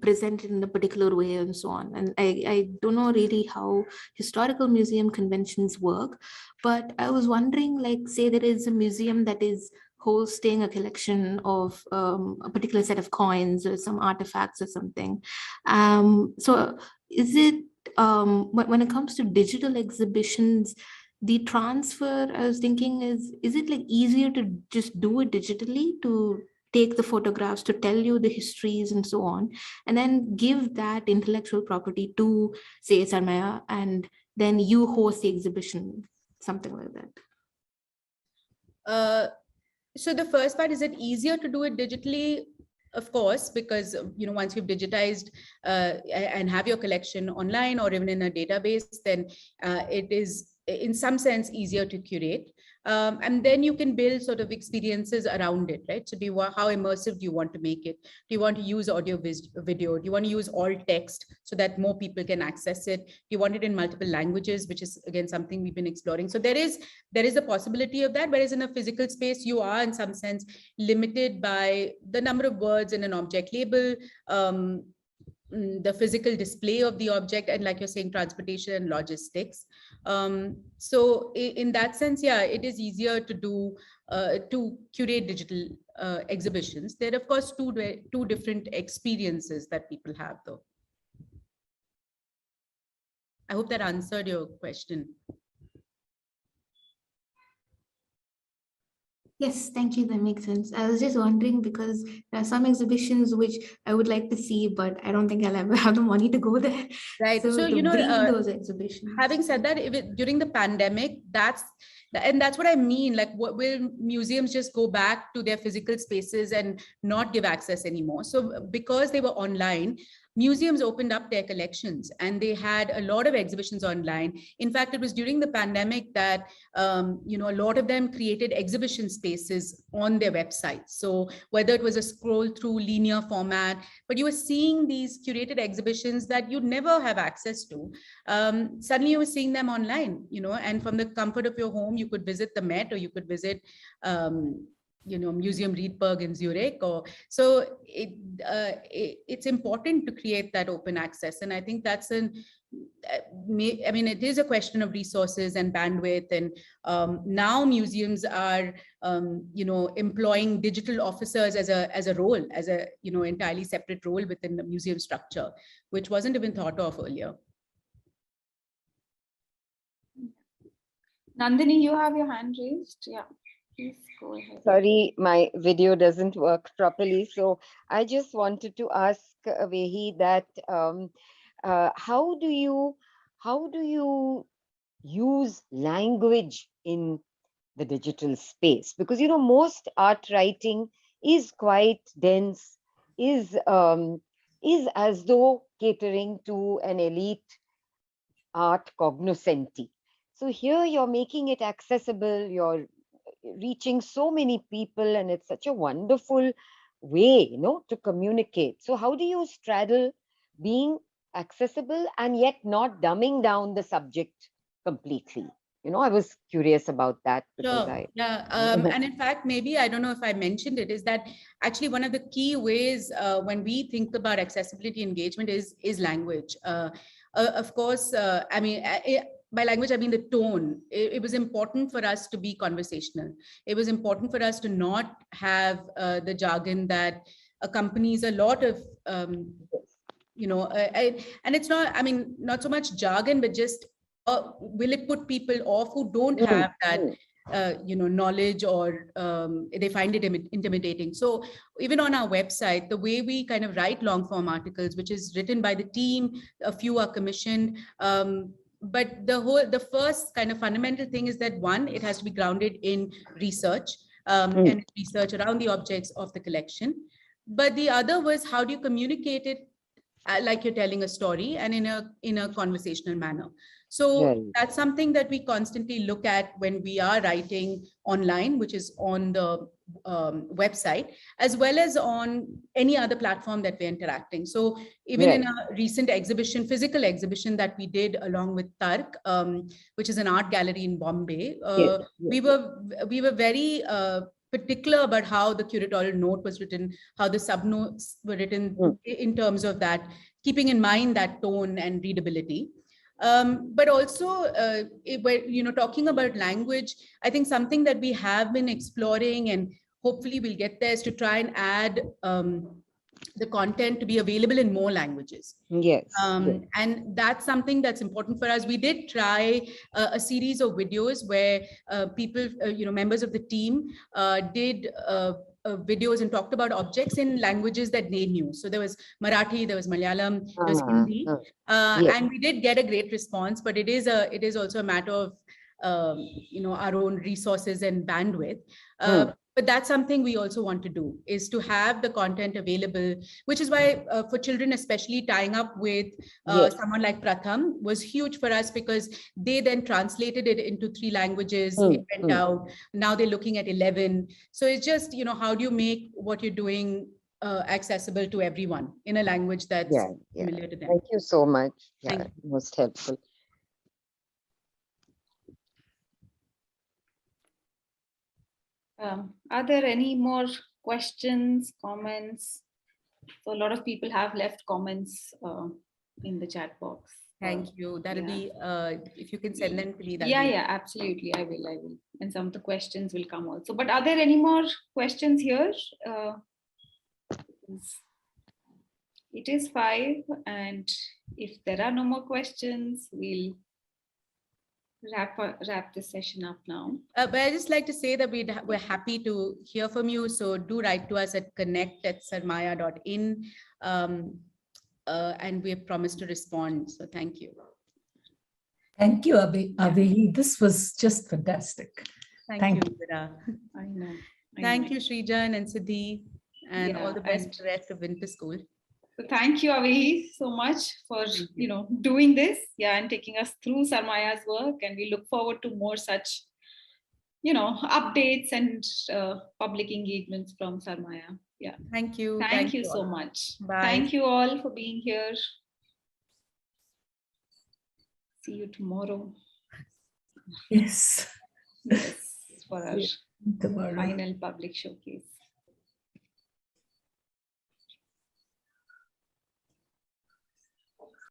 present it in a particular way and so on. And I don't know really how historical museum conventions work, but I was wondering, like, say there is a museum that is hosting a collection of a particular set of coins or some artifacts or something. So is it, when it comes to digital exhibitions, the transfer, I was thinking, is it like easier to just do it digitally, to take the photographs, to tell you the histories and so on, and then give that intellectual property to, say, Sarmaya, and then you host the exhibition, something like that? So the first part, is it easier to do it digitally? Of course, because once you've digitized and have your collection online or even in a database, then it is in some sense easier to curate. And then you can build sort of experiences around it, right? So how immersive do you want to make it? Do you want to use audio, video? Do you want to use all text so that more people can access it? Do you want it in multiple languages, which is again something we've been exploring? So there is a possibility of that, whereas in a physical space, you are in some sense limited by the number of words in an object label, the physical display of the object, and like you're saying, transportation and logistics. So in that sense, yeah, it is easier to do to curate digital exhibitions. There are, of course, two different experiences that people have, though. I hope that answered your question. Yes, thank you. That makes sense. I was just wondering because there are some exhibitions which I would like to see, but I don't think I'll ever have the money to go there. Right. So to bring those exhibitions. Having said that, during the pandemic, that's what I mean. Like, will museums just go back to their physical spaces and not give access anymore? So because they were online, museums opened up their collections and they had a lot of exhibitions online. In fact, it was during the pandemic that a lot of them created exhibition spaces on their websites. So whether it was a scroll through linear format, but you were seeing these curated exhibitions that you'd never have access to. Suddenly you were seeing them online, and from the comfort of your home, you could visit the Met, or you could visit Museum Riedberg in Zurich. So it's important to create that open access. And I think that's it is a question of resources and bandwidth. And now museums are, employing digital officers as a role, as a, entirely separate role within the museum structure, which wasn't even thought of earlier. Nandini, you have your hand raised. Yeah, please go ahead. Sorry, my video doesn't work properly. So I just wanted to ask Avehi that how do you use language in the digital space? Because most art writing is quite dense, is as though catering to an elite art cognoscenti. So here you're making it accessible, you're reaching so many people, and it's such a wonderful way, to communicate. So how do you straddle being accessible and yet not dumbing down the subject completely? I was curious about that because and in fact, maybe, I don't know if I mentioned it, is that actually one of the key ways when we think about accessibility engagement is language. Of course, by language, I mean the tone. It was important for us to be conversational. It was important for us to not have the jargon that accompanies a lot of, and it's not, not so much jargon, but just will it put people off who don't have that knowledge, or they find it intimidating. So even on our website, the way we kind of write long form articles, which is written by the team, a few are commissioned. But the first kind of fundamental thing is that, one, it has to be grounded in research, and research around the objects of the collection. But the other was, how do you communicate it like you're telling a story, and in a conversational manner. So Right. that's something that we constantly look at when we are writing online, which is on the website, as well as on any other platform that we're interacting. So even in a recent exhibition, physical exhibition that we did along with Tark, which is an art gallery in Bombay, we were very particular about how the curatorial note was written, how the subnotes were written in terms of that, keeping in mind that tone and readability. But also, talking about language, I think something that we have been exploring, and hopefully we'll get there, is to try and add the content to be available in more languages. Yes. And that's something that's important for us. We did try a series of videos where people, members of the team did videos and talked about objects in languages that they knew. So there was Marathi, there was Malayalam, there was Hindi, and we did get a great response. But it is also a matter of our own resources and bandwidth. But that's something we also want to do, is to have the content available, which is why for children, especially, tying up with someone like Pratham was huge for us, because they then translated it into 3 languages. It went out. Now they're looking at 11. So it's just, how do you make what you're doing accessible to everyone in a language that's familiar to them. Thank you so much. Thank you. Most helpful. Are there any more questions, comments? So a lot of people have left comments in the chat box. Thank you. That'll be, if you can send them to me. Yeah, absolutely. I will. And some of the questions will come also. But are there any more questions here? It is 5, and if there are no more questions, we'll wrap this session up now. But I just like to say that we're happy to hear from you. So do write to us at connect@sarmaya.in, and we have promised to respond. So thank you. Thank you, Avehi. This was just fantastic. Thank you, Indira. I know. Thank you, Srijan and Siddhi, and all the best to the rest of Winter School. So thank you, Avehi, so much for doing this, and taking us through Sarmaya's work. And we look forward to more such, updates and public engagements from Sarmaya. Yeah. Thank you. Thank you so much. Bye. Thank you all for being here. See you tomorrow. Yes. For our final public showcase.